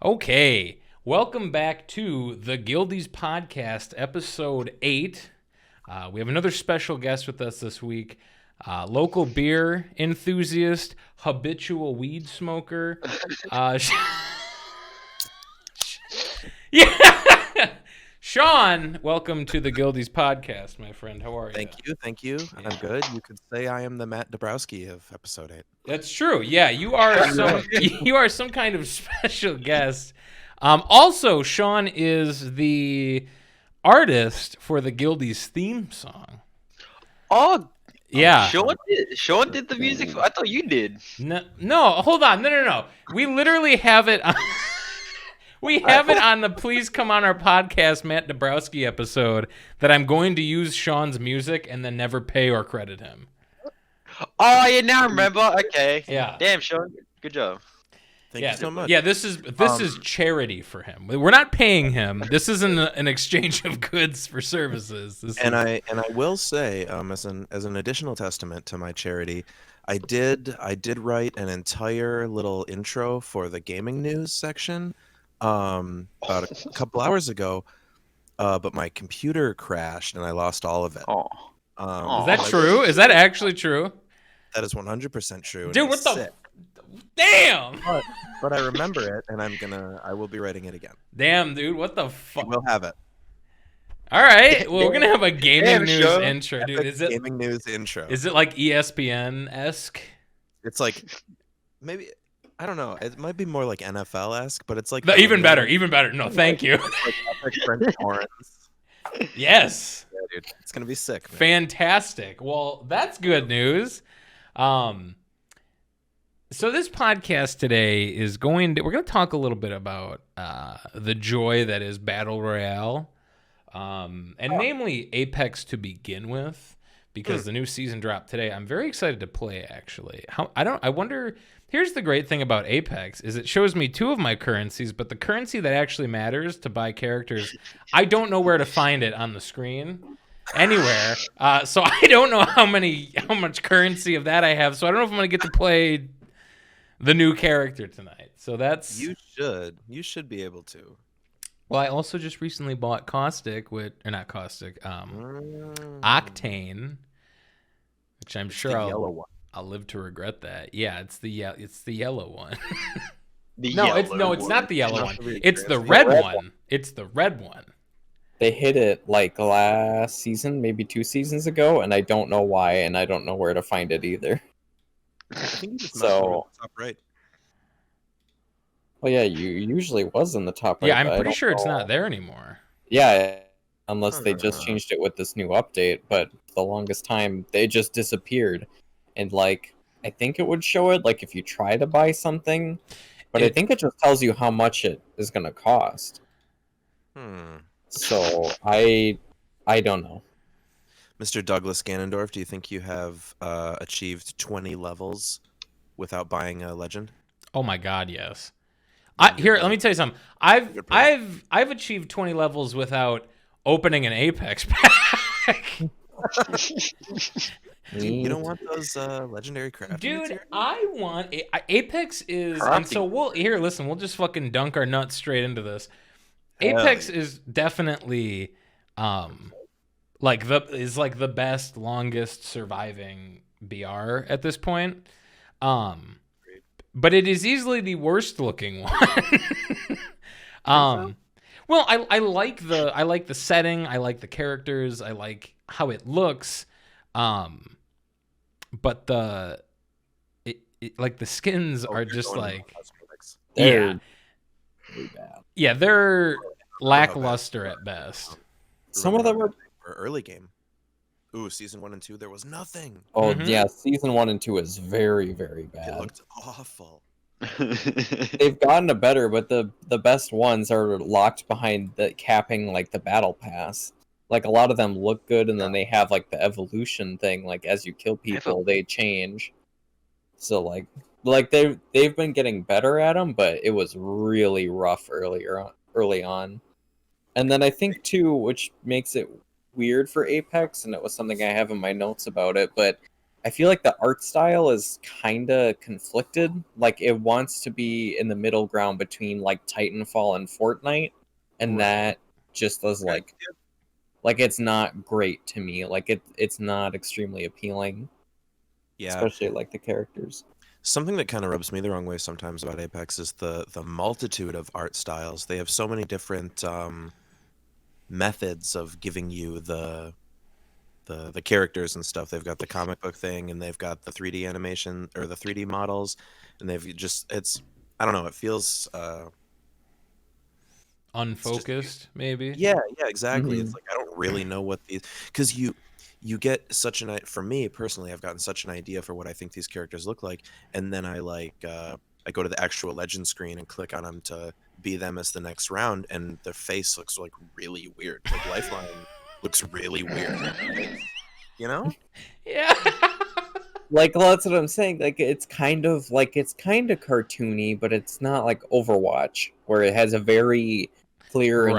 Okay, welcome back to the Guildies podcast, episode 8. We have another special guest with us this week. Local beer enthusiast, habitual weed smoker. Yeah, Sean, welcome to the Guildies podcast, my friend. How are you? Thank you. Yeah. I'm good. You could say I am the Matt Dabrowski of episode 8. That's true. Yeah, you are some kind of special guest. Also, Sean is the artist for the Guildies theme song. Oh, Yeah. Sean did the music. I thought you did. No, hold on. No. We literally have it on, we have it on the Please Come On Our Podcast Matt Dabrowski episode that I'm going to use Sean's music and then never pay or credit him. Oh, yeah, now I remember. Okay. Yeah. Damn, Sean. Good job. Thank you so much. Yeah, this is charity for him. We're not paying him. This isn't an exchange of goods for services. I will say, as an additional testament to my charity, I did write an entire little intro for the gaming news section about a couple hours ago, but my computer crashed and I lost all of it. Oh. Is that true? Is that actually true? That is 100% true. Dude, what the damn? But I remember it, and I will be writing it again. Damn, dude, what the fuck? We'll have it. All right, well, we're gonna have a gaming news show. intro, dude. Is it gaming news intro? Is it like ESPN-esque? It's like maybe I don't know. It might be more like NFL-esque, but it's like Even better. No, thank you. Like epic French horns. Yes. Yeah, dude, it's gonna be sick. Man. Fantastic. Well, that's good news. So this podcast today is we're going to talk a little bit about the joy that is Battle Royale, and namely Apex to begin with, because the new season dropped today. I'm very excited to play, actually. I wonder, here's the great thing about Apex, is it shows me two of my currencies, but the currency that actually matters to buy characters, I don't know where to find it on the screen anywhere. So I don't know how much currency of that I have, so I don't know if I'm going to get to play the new character tonight. So that's... You should be able to. Well, I also just recently bought Octane, which I'm sure I'll live to regret that. Yeah, it's the yellow one. It's not the yellow one. It's the red one. It's the red one. They hit it like last season, maybe 2 seasons ago, and I don't know why, and I don't know where to find it either. I think you just so top right. Well, yeah, you usually was in the top right. Yeah, I'm pretty sure it's not there anymore. Yeah, unless they just changed it with this new update. But for the longest time, they just disappeared. And like, I think it would show it like if you try to buy something, but I think it just tells you how much it is going to cost. So I don't know. Mr. Douglas Ganondorf, do you think you have achieved 20 levels without buying a legend? Oh my God, yes. Here, let me tell you something. I've achieved 20 levels without opening an Apex pack. You don't want those legendary crafting Dude, materials? I want Apex is, and so we'll just fucking dunk our nuts straight into this. Apex is definitely like the best, longest surviving BR at this point. But it is easily the worst looking one. Well, I like the setting, I like the characters, I like how it looks. But like the skins are just like They're really bad. Yeah, they're lackluster at best. Some of them are early game. Ooh, season 1 and 2, there was nothing. Oh yeah, season 1 and 2 is very, very bad. It looked awful. They've gotten a better, but the best ones are locked behind the capping, like the battle pass. Like a lot of them look good, and then they have like the evolution thing. Like as you kill people, they change. So like they've been getting better at them, but it was really rough early on. And then I think too, which makes it weird for Apex, and it was something I have in my notes about it, but I feel like the art style is kind of conflicted. Like it wants to be in the middle ground between like Titanfall and Fortnite, and Right. that just is like it's not great to me. Like it's not extremely appealing, Yeah. especially like the characters. Something that kind of rubs me the wrong way sometimes about Apex is the multitude of art styles. They have so many different methods of giving you the characters and stuff. They've got the comic book thing, and they've got the 3D animation or the 3D models, and they've just I don't know. It feels Unfocused, maybe. yeah, exactly. Mhm. It's like I don't really know what these because you get such for me personally, I've gotten such an idea for what I think these characters look like, and then I I go to the actual legend screen and click on them to be them as the next round, and their face looks like really weird. Like Lifeline looks really weird. You know? Yeah. Like well, that's what I'm saying. Like it's kind of cartoony, but it's not like Overwatch where it has a very clear and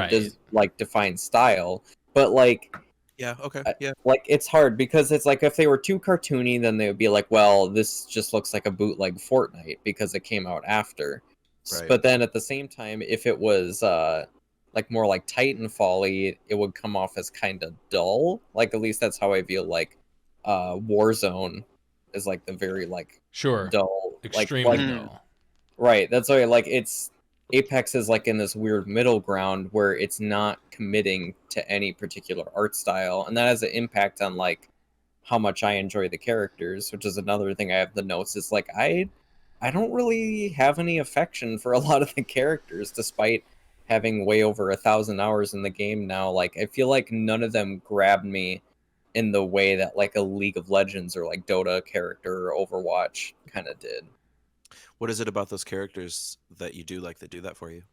Right. defined style. But like Yeah. Okay. Yeah. like it's hard because it's like if they were too cartoony, then they would be like, well, this just looks like a bootleg Fortnite because it came out after. Right. But then at the same time, if it was like more like Titanfall-y, it would come off as kind of dull. Like at least that's how I feel like Warzone is like the very like Sure. dull Extremely like dull. right. That's why like it's Apex is like in this weird middle ground where it's not committing to any particular art style, and that has an impact on like how much I enjoy the characters, which is another thing I have the notes. Is like I don't really have any affection for a lot of the characters, despite having way over 1,000 hours in the game now. Like I feel like none of them grabbed me in the way that like a League of Legends or like Dota character or Overwatch kind of did. What is it about those characters that you do like that do that for you?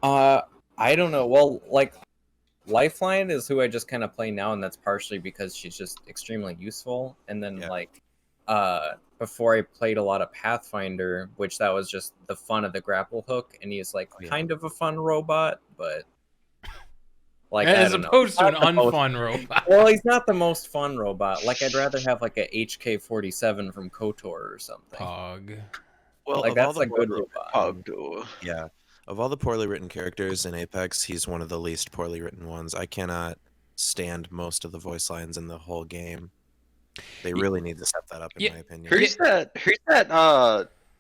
I don't know. Well, like Lifeline is who I just kind of play now, and that's partially because she's just extremely useful. And then Yeah. like before I played a lot of Pathfinder, which that was just the fun of the grapple hook, and he's like kind of a fun robot, but like As I don't know. opposed to an Not the most- unfun robot. Well, he's not the most fun robot. Like I'd rather have like a HK-47 from KOTOR or something. Pog. Well, Like of all that's the a good poorly robot. Pogdo. Yeah. Of all the poorly written characters in Apex, he's one of the least poorly written ones. I cannot stand most of the voice lines in the whole game. They really need to step that up, in Yeah. my opinion. Who's that?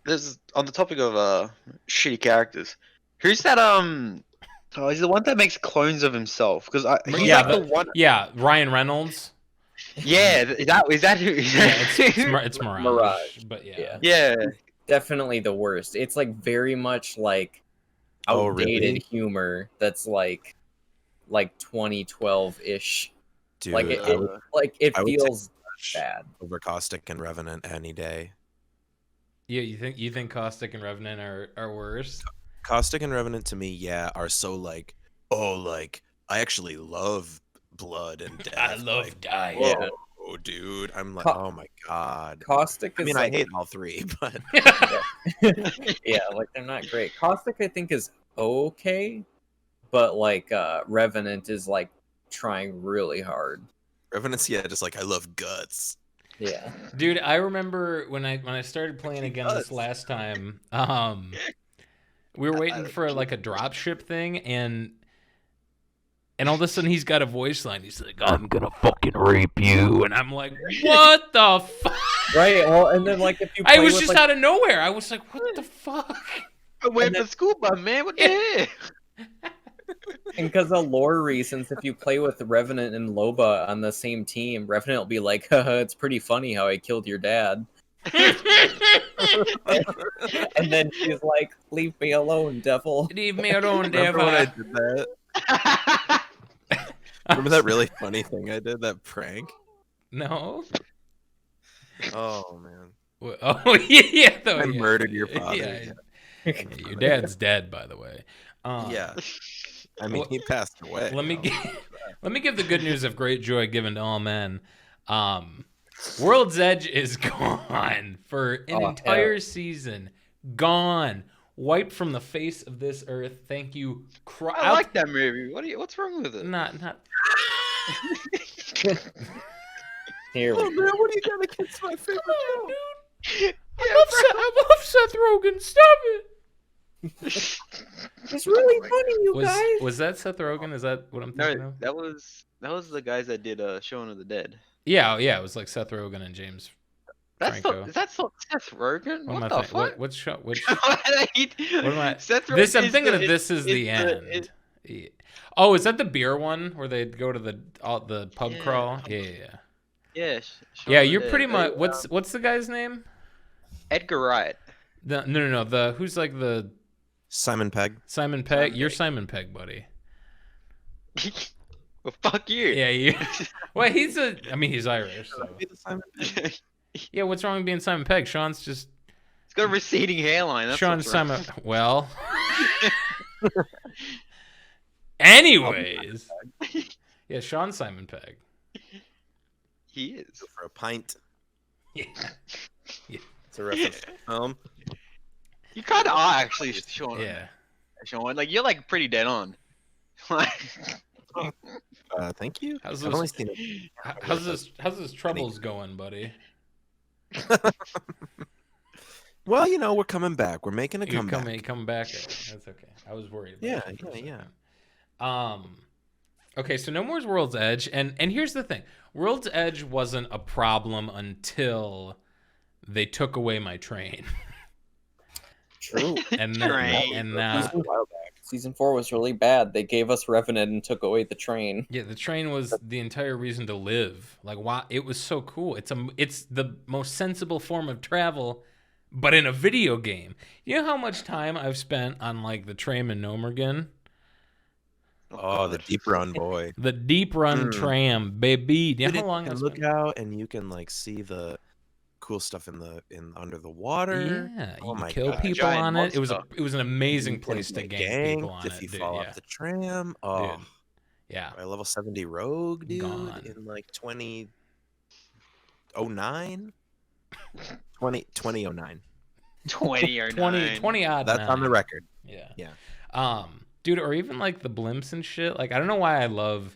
This is on the topic of shitty characters. Who's that? Oh, he's the one that makes clones of himself. Because he's Yeah, like the one. Yeah, Ryan Reynolds. Yeah, is that who? Is Yeah, that it's Mirage. Mirage. But yeah. Yeah. yeah. Definitely the worst. It's like very much like Oh, outdated really? humor that's like 2012-ish. Dude, Like I would it I would feels watch bad. over Caustic and Revenant any day. Yeah, you think Caustic and Revenant are worse? Caustic and Revenant to me, yeah, are so like, oh, like I actually love blood and death. I love like, dying. Yeah. whoa, dude. I'm like, Ca- oh my god. Caustic I is mean, like I hate all three, but yeah, like they're not great. Caustic I think is okay, but like Revenant is like trying really hard. Revenant's yeah, just like I love guts. Yeah. Dude, I remember when I started playing again this does. last time, we were waiting for like a dropship thing, and all of a sudden he's got a voice line. He's like, "I'm gonna fucking rape you," and I'm like, "What the fuck?" Right. Well, and then like if you I play was with, just like, out of nowhere. I was like, "What the fuck?" I went for school, but man, what the heck? and because of lore reasons, if you play with Revenant and Loba on the same team, Revenant will be like, haha, it's pretty funny how I killed your dad. And then she's like, leave me alone, devil. Leave me alone, Remember when I devil. did that? Remember that really funny thing I did? That prank? No. Oh man. Oh yeah, though. I yeah. murdered your father. Yeah. Yeah. Yeah, your dad's dead, by the way. Yeah. I mean, well, he passed away. Let me give the good news of great joy given to all men. World's Edge is gone for an entire season. Gone. Wiped from the face of this earth. Thank you. I like that movie. What's wrong with it? Not. Here we Oh go. man, what are you gonna against my favorite show? I love Seth Rogen. Stop it. It's really funny, you guys. Was that Seth Rogen? Is that what I'm thinking No, of? that was the guys that did Shaun of the Dead. Yeah, it was like Seth Rogen and James Franco. That's not Seth Rogen. What am What I the thinking? fuck? Which show? Which? What am I? Seth Rogen This I'm is thinking the- of. This is the end. Yeah. Oh, is that the beer one where they go to the pub Yeah. crawl? Yeah. Yeah. Shaun Yeah, of the you're Dead. pretty much. They, What's the guy's name? Edgar Wright. No. The who's like the Simon Pegg. Simon Pegg. Simon You're Pegg. Simon Pegg, buddy. Well, fuck you. Yeah, you. Well, he's Irish. So. Be the Simon He's Yeah, what's wrong with being Simon Pegg? Sean's just got a receding hairline. That's Sean what's wrong. Simon. Well. Anyways. Yeah, Sean Simon Pegg. He is. for a pint. Yeah. It's a reference to the film. You kind of are actually Sean. Yeah. Sean, like you're like pretty dead on. Thank you. How's I've this- only seen it. How's this troubles going, buddy? Well, we're coming back. We're making a You're comeback. coming back. That's okay. I was worried. About Yeah, that for a yeah. second. Okay, so no more World's Edge, and here's the thing: World's Edge wasn't a problem until they took away my train, True. and Train. Season 4 was really bad. They gave us Revenant and took away the train. yeah, the train was the entire reason to live. Like, wow, it was so cool. It's the most sensible form of travel, but in a video game. You know how much time I've spent on like the tram in Nomergen? Oh, the deep run, boy. The deep run tram, baby. Do you know how long you that's can look been? out and you can like see the cool stuff in under the water. Yeah, Oh you can my kill God. people Giant on it. monster. It was an amazing You can place to get gang people on if it, you dude. fall Yeah. off the tram. Oh, Dude. Yeah. by level 70 rogue, dude, Gone. in like 2009. 2009. 20 or 20 odd. That's on the nine. record. Yeah. Yeah. Dude, or even like the blimps and shit. Like, I don't know why I love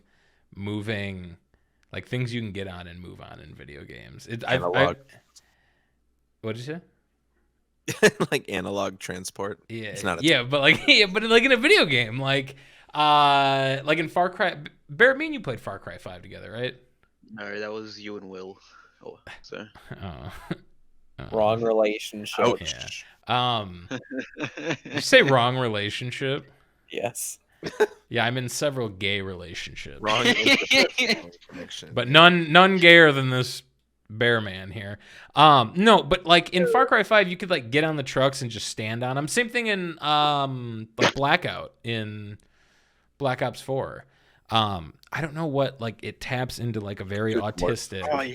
moving, like things you can get on and move on in video games. Analog. What did you say? Like analog transport. Yeah, It's not a but like, but like in a video game, like in Far Cry. Bear, me and you played Far Cry 5 together, right? No, that was you and Will. Oh, so. Oh. Wrong relationship. Ouch. Yeah. Did you say wrong relationship? Yes. Yeah, I'm in several gay relationships, Wrong interpersonal connection. but none gayer than this bear man here. No, but like in Far Cry 5, you could like get on the trucks and just stand on them. Same thing in like Blackout in Black Ops 4. I don't know what, like it taps into like a very autistic. Oh, yeah.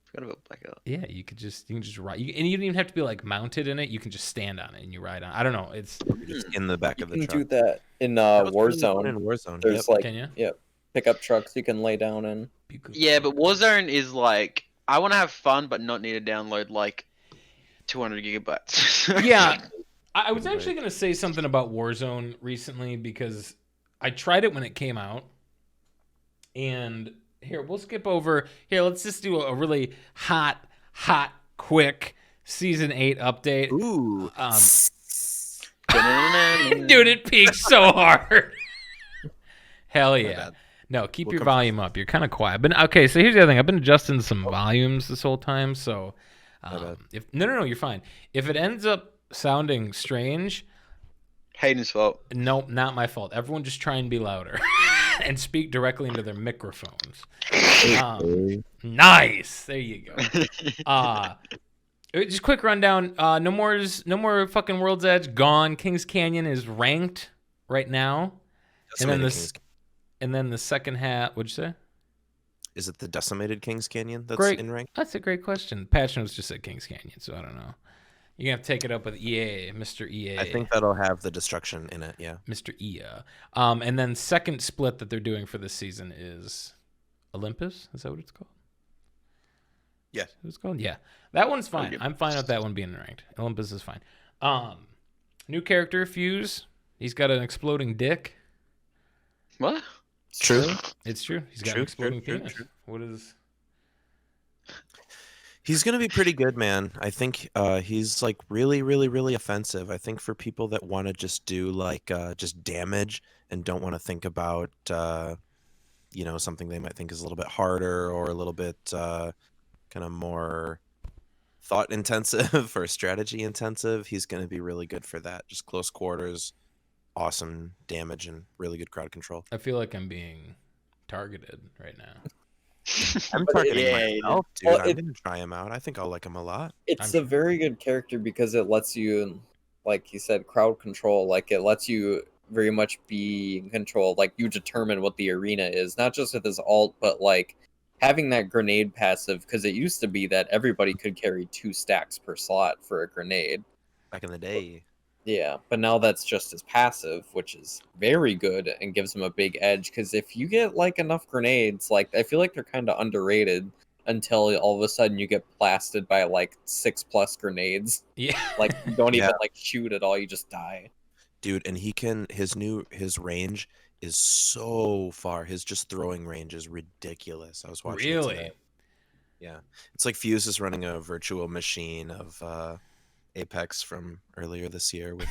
Forgot about Blackout. Yeah, you can just ride, and you don't even have to be like mounted in it. You can just stand on it and you ride on. I don't know. It's Just in the back You of the can truck. do that in That was really fun Warzone. in Warzone. There's Yep. like Can you? pickup trucks you can lay down in. Yeah, but Warzone is like I want to have fun, but not need to download like 200 gigabytes. Yeah, I was actually going to say something about Warzone recently because I tried it when it came out. And here, we'll skip over. Here, let's just do a really hot, quick Season 8 update. Ooh. Dude, it peaks so hard. Hell My yeah. bad. No, keep We'll your come- volume up. You're kind of quiet. But okay, so here's the other thing. I've been adjusting some volumes this whole time. So bad. if no, you're fine. If it ends up sounding strange, Hayden's fault. nope, not my fault. Everyone just try and be louder and speak directly into their microphones. Nice. There you go. Just quick rundown. No more fucking World's Edge. Gone. Kings Canyon is ranked right now. Decimated this- Kings- And then the second half, what'd you say? Is it the Decimated Kings Canyon that's Great. in rank? That's a great question. Patch Notes just said Kings Canyon, so I don't know. You're gonna have to take it up with EA, Mr. EA. I think that'll have the destruction in it, yeah. Mr. EA. And then second split that they're doing for this season is Olympus. Is that what it's called? Yes. What it's called? Yeah. That one's fine. Okay. I'm fine with that one being ranked. Olympus is fine. New character, Fuse. He's got an exploding dick. What? True. It's true. He's got True, an exploding true, penis. true. What is He's gonna be pretty good, man. I think he's like really, really, really offensive. I think for people that want to just do like just damage and don't want to think about something they might think is a little bit harder or a little bit kind of more thought intensive or strategy intensive, he's gonna be really good for that. Just close quarters, awesome damage, and really good crowd control. I feel like I'm being targeted right now. I'm targeting Yeah, myself, dude. Well, I'm gonna try him out. I think I'll like him a lot. It's I'm a very good character because it lets you, like you said, crowd control. Like it lets you very much be in control. Like you determine what the arena is, not just with his alt, but like having that grenade passive. Because it used to be that everybody could carry 2 stacks per slot for a grenade. Back in the day. Yeah, but now that's just his passive, which is very good and gives him a big edge. Because if you get like enough grenades, like I feel like they're kind of underrated until all of a sudden you get blasted by like 6+ grenades. Yeah. Like you don't even Yeah. like shoot at all, you just die. Dude, and his range is so far. His just throwing range is ridiculous. I was watching it Really? today. Yeah. It's like Fuse is running a virtual machine of Apex from earlier this year with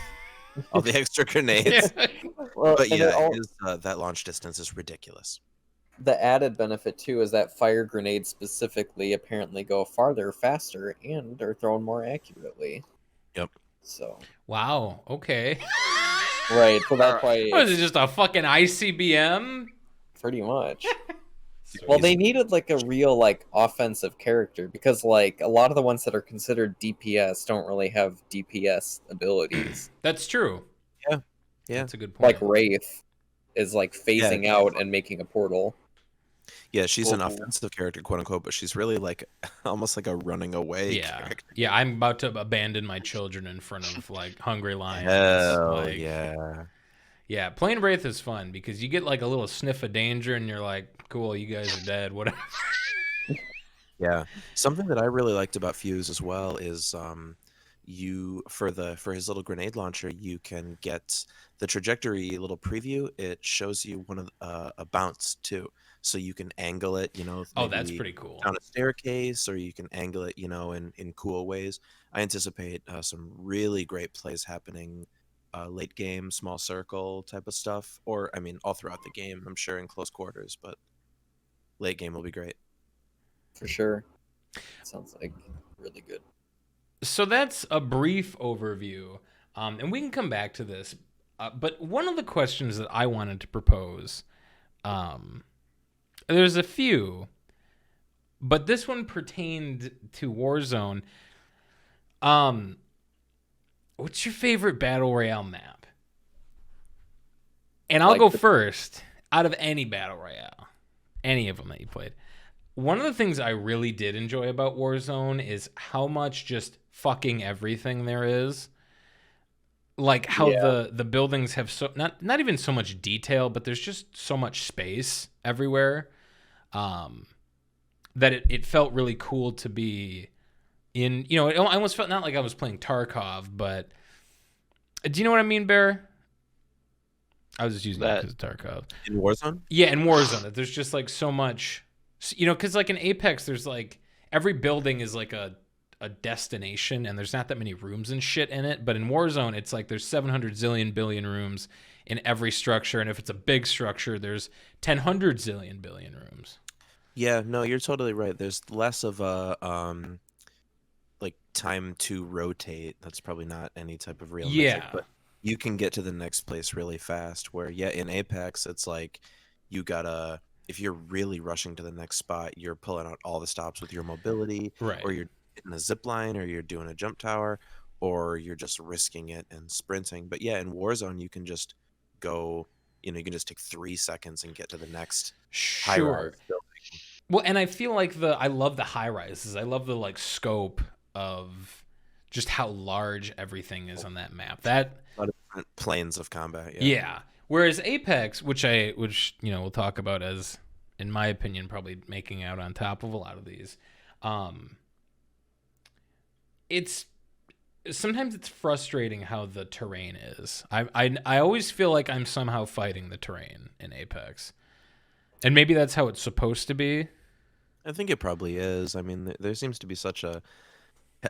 all the extra grenades. Well, But and yeah, that launch distance is ridiculous. the added benefit too is that fire grenades specifically apparently go farther, faster, and are thrown more accurately. Yep. So Wow. Okay. right, so that's why What is it? Just a fucking ICBM? pretty much. Well, they needed like a real like offensive character because like a lot of the ones that are considered DPS don't really have DPS abilities. That's true. Yeah. That's a good point. Like Wraith is like phasing Yeah. out and making a portal. Yeah, she's an Oh. offensive character, quote unquote, but she's really like almost like a running away yeah. character. Yeah, I'm about to abandon my children in front of like hungry lions. Hell like, yeah. Yeah, playing Wraith is fun because you get like a little sniff of danger and you're like, cool, you guys are dead, whatever. Yeah. Something that I really liked about Fuse as well is you for his little grenade launcher, you can get the trajectory little preview. It shows you one of a bounce too. So you can angle it, Oh, that's maybe pretty cool. down a staircase, or you can angle it, in cool ways. I anticipate some really great plays happening late game, small circle type of stuff, or I mean all throughout the game, I'm sure in close quarters, but late game will be great. For sure. Sounds like really good. So that's a brief overview, and we can come back to this. But one of the questions that I wanted to propose, there's a few, but this one pertained to Warzone. What's your favorite Battle Royale map? And I'll Like go the- first out of any Battle Royale, any of them that you played. One of the things I really did enjoy about Warzone is how much just fucking everything there is. Like how the buildings have so not even so much detail, but there's just so much space everywhere. That it felt really cool to be in, I almost felt not like I was playing Tarkov, but do you know what I mean, Bear? I was just using that because of Tarkov. In Warzone? Yeah, in Warzone, that there's just like so much, because like in Apex, there's like every building is like a destination, and there's not that many rooms and shit in it. But in Warzone, it's like there's 700 zillion billion rooms in every structure, and if it's a big structure, there's 1,000 zillion billion rooms. Yeah, no, you're totally right. There's less of a like time to rotate. That's probably not any type of real metric, Yeah. but you can get to the next place really fast. Where in Apex, it's like you gotta, if you're really rushing to the next spot, you're pulling out all the stops with your mobility, Right. or you're hitting a zip line, or you're doing a jump tower, or you're just risking it and sprinting. But yeah, in Warzone, you can just go. You can just take 3 seconds and get to the next high Sure. rise building. Well, and I feel like I love the high rises. I love the like scope of just how large everything is on that map. That A lot of different planes of combat. yeah. Whereas Apex, which we'll talk about as, in my opinion, probably making out on top of a lot of these, it's sometimes it's frustrating how the terrain is. I always feel like I'm somehow fighting the terrain in Apex, and maybe that's how it's supposed to be. I think it probably is. I mean, there seems to be such a.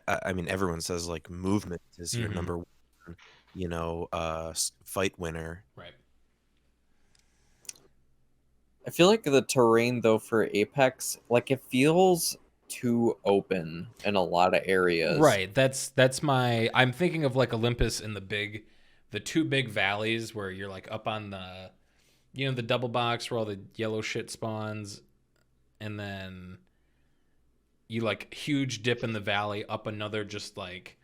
I mean, everyone says like movement is your Mhm. number one, fight winner. Right. I feel like the terrain though for Apex, like it feels too open in a lot of areas. Right. That's my. I'm thinking of like Olympus and the two big valleys where you're like up on the, the double box where all the yellow shit spawns, and then you like huge dip in the valley up another just like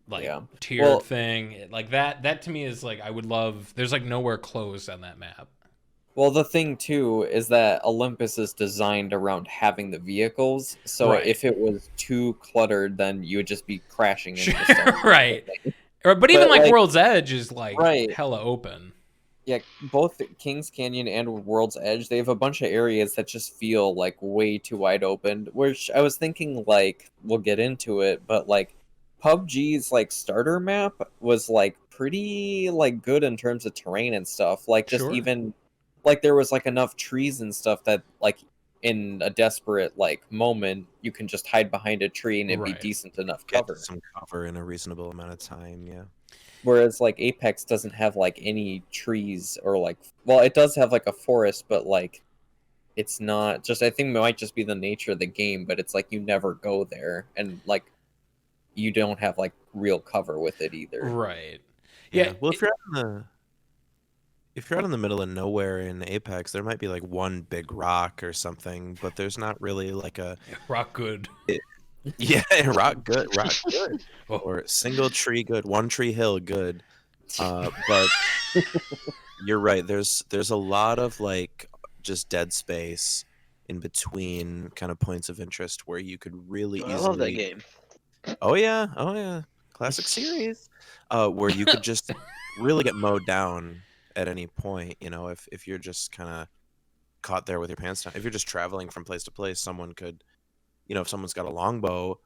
Yeah. tiered Well- thing like that. That to me is like I would love. There's like nowhere closed on that map. Well, the thing too is that Olympus is designed around having the vehicles, so Right. if it was too cluttered, then you would just be crashing into stuff. Right. But even But, like like- World's Edge is like Right. hella open. Yeah, both Kings Canyon and World's Edge, they have a bunch of areas that just feel like way too wide open. Which I was thinking, like, we'll get into it, but like PUBG's like starter map was like pretty like good in terms of terrain and stuff. Like just Sure. even like there was like enough trees and stuff that like in a desperate like moment you can just hide behind a tree and it'd Right. be decent enough Get cover. some cover in a reasonable amount of time. Yeah. Whereas like Apex doesn't have like any trees or like, well, it does have like a forest, but like it's not just, I think it might just be the nature of the game, but it's like you never go there and like you don't have like real cover with it either. Right. Yeah. Well, if you're out in the middle of nowhere in Apex, there might be like one big rock or something, but there's not really like a Rock good. rock good, Oh. or single tree good, one tree hill good. But you're right. There's a lot of like just dead space in between kind of points of interest where you could really I easily. love that game. Oh yeah, classic series. Where you could just really get mowed down at any point. If you're just kind of caught there with your pants down. If you're just traveling from place to place, someone could, if someone's got a longbow,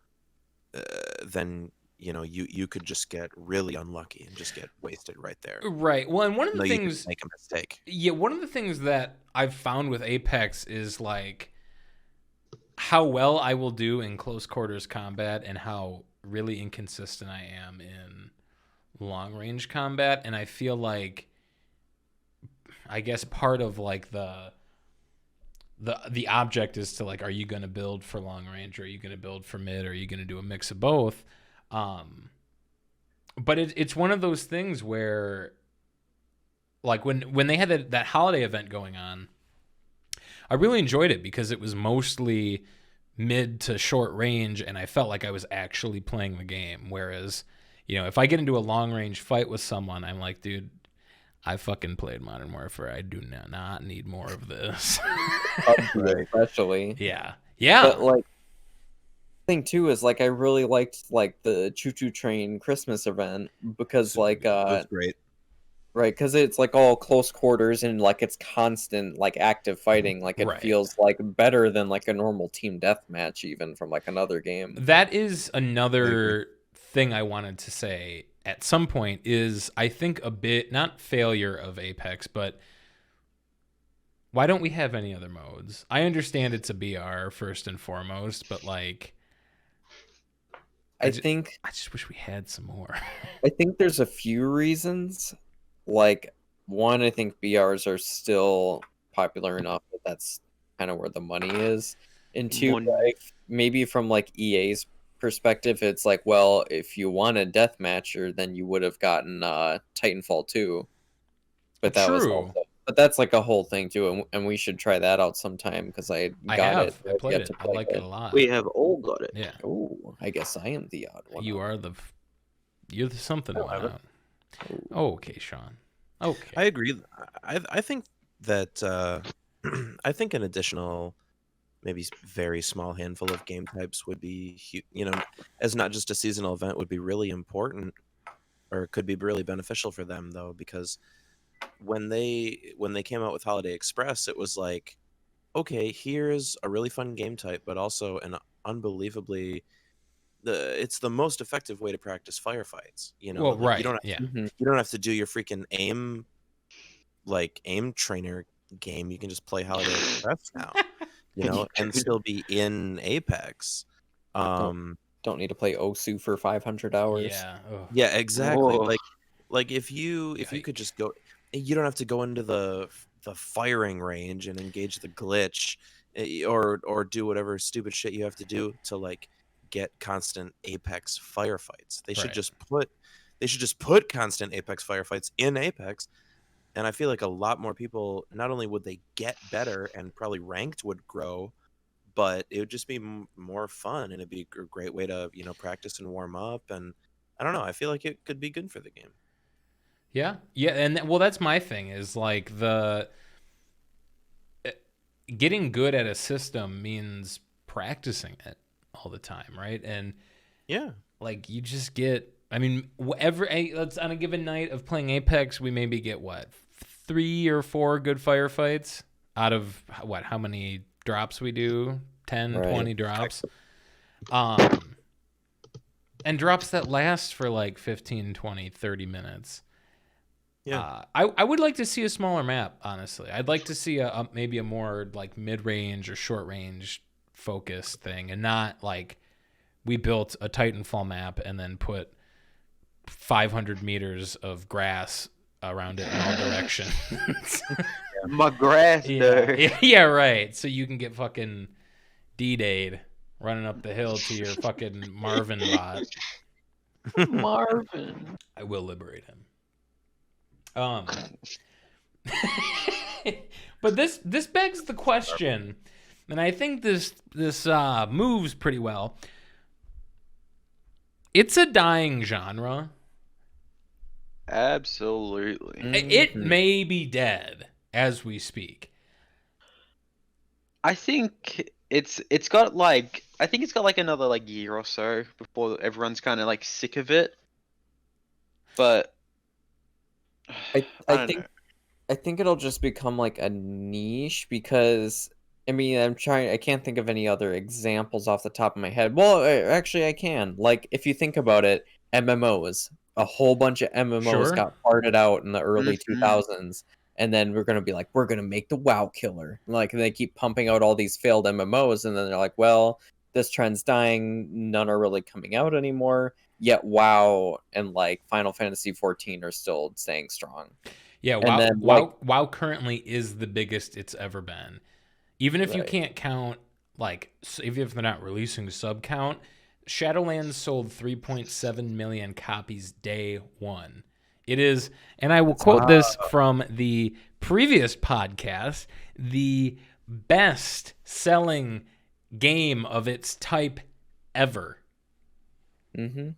then you could just get really unlucky and just get wasted right there. Right. Well, and one of the No, you could things, make a mistake. yeah, one of the things that I've found with Apex is like how well I will do in close quarters combat and how really inconsistent I am in long range combat. And I feel like, I guess part of like the object is to like, are you going to build for long range, or are you going to build for mid, or are you going to do a mix of both? But it's one of those things where like when they had that holiday event going on, I really enjoyed it because it was mostly mid to short range, and I felt like I was actually playing the game. Whereas, if I get into a long range fight with someone, I'm like, dude, I fucking played Modern Warfare. I do not need more of this. PUBG especially. Yeah. But like thing too is like I really liked like the Choo Choo Train Christmas event because like That's great. right, because it's like all close quarters and like it's constant like active fighting. Like it Right. feels like better than like a normal team deathmatch even from like another game. That is another thing I wanted to say at some point is I think a bit, not failure of Apex, but why don't we have any other modes? I understand it's a BR first and foremost, but like I ju- think I just wish we had some more. I think there's a few reasons. Like one, I think BRs are still popular enough that that's kind of where the money is. And two, One- maybe from like EA's perspective, it's like, well, if you want a deathmatcher, then you would have gotten Titanfall 2. But that was True. also, but that's like a whole thing too, and we should try that out sometime because I I got have. it. I played yet it. to I play like it a lot. We have all got it. Yeah. Oh, I guess I am the odd one. You out. are you're the something I one have it. out. Oh, okay, Sean. Okay. I agree. I think that I think an additional, maybe very small handful of game types would be, as not just a seasonal event, would be really important, or could be really beneficial for them though, because when they came out with Holiday Express, it was like, okay, here's a really fun game type, but also an unbelievably it's the most effective way to practice firefights. well, like, right. you don't have, Yeah. Mhm. you don't have to do your freaking aim trainer game. You can just play Holiday Express now. and still be in Apex. Don't need to play Osu for 500 hours. Yeah. Ugh. Yeah, exactly. Whoa. Like if you could just go, you don't have to go into the firing range and engage the glitch, or do whatever stupid shit you have to do to like get constant Apex firefights. They should Right. just put constant Apex firefights in Apex, and I feel like a lot more people, not only would they get better and probably ranked would grow, but it would just be more fun, and it'd be a great way to practice and warm up. And I don't know, I feel like it could be good for the game. Yeah. Yeah. And well, that's my thing is like getting good at a system means practicing it all the time, right? And Yeah, like you just get, I mean, let's on a given night of playing Apex, we maybe get what, 3 or 4 good firefights out of what, how many drops we do? 10, Right. 20 drops. And drops that last for like 15, 20, 30 minutes. yeah. I would like to see a smaller map, honestly. I'd like to see maybe a more like mid-range or short-range focused thing, and not like we built a Titanfall map and then put 500 meters of grass around it in all directions. My grass, though. Yeah, right. So you can get fucking D-Day'd running up the hill to your fucking Marvin bot. Marvin. I will liberate him. But this begs the question, and I think this moves pretty well. It's a dying genre. Absolutely. It may be dead as we speak. I think it's got like another like year or so before everyone's kind of like sick of it. But I don't think know. I think it'll just become like a niche because I mean I can't think of any other examples off the top of my head. Well, actually I can. Like if you think about it, MMOs, a whole bunch of MMOs Sure. got parted out in the early Mhm. 2000s, and then we're gonna be like, we're gonna make the WoW killer. Like and they keep pumping out all these failed MMOs, and then they're like, well, this trend's dying. None are really coming out anymore. Yet WoW and like Final Fantasy 14 are still staying strong. Yeah, And WoW, then, WoW currently is the biggest it's ever been. Even if you Right. can't count, like, even if they're not releasing sub count, Shadowlands sold 3.7 million copies day one. It is, and I will quote this from the previous podcast, the best selling game of its type ever. Mm-hmm.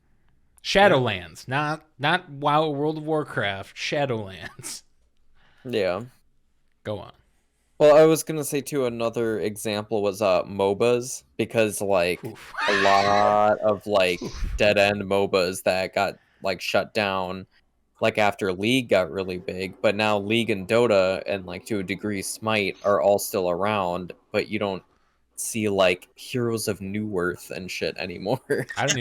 Shadowlands, not WoW, World of Warcraft, Shadowlands. Yeah. Go on. Well, I was gonna say too, another example was MOBAs, because like Oof. a lot of like dead end MOBAs that got like shut down like after League got really big, but now League and Dota and like to a degree Smite are all still around, but you don't see like Heroes of New Earth and shit anymore. I don't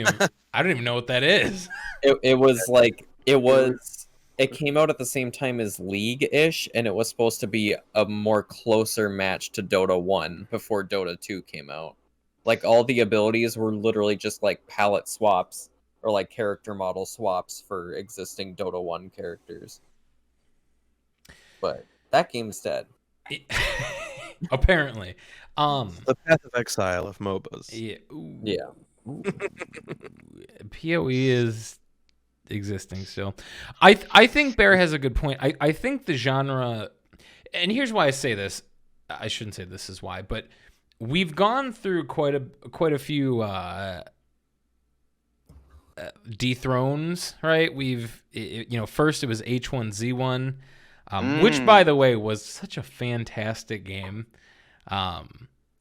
even know what that is. It came out at the same time as League-ish, and it was supposed to be a more closer match to Dota 1 before Dota 2 came out. Like all the abilities were literally just like palette swaps or like character model swaps for existing Dota 1 characters. But that game's dead. Apparently. The path of exile of MOBAs. Yeah. Ooh. Yeah. PoE is existing still. I think Bear has a good point. I think the genre, and here's why I say this. I shouldn't say this is why, but we've gone through quite a few dethrones, right? First it was H1Z1, which by the way was such a fantastic game,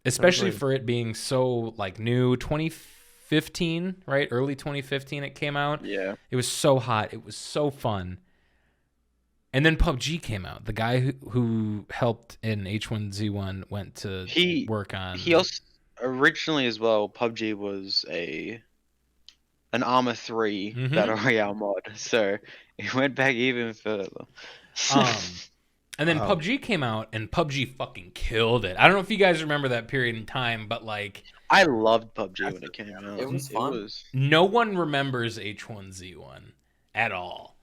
especially for it being so like new. 2015, right? Early 2015 it came out. Yeah. It was so hot. It was so fun. And then PUBG came out. The guy who helped in H1Z1 went to work on. He also originally as well. PUBG was an Arma 3 Battle Royale mod, so it went back even further. And then Wow. PUBG came out, and PUBG fucking killed it. I don't know if you guys remember that period in time, but like I loved PUBG when it came out. It was fun. no one remembers H1Z1 at all.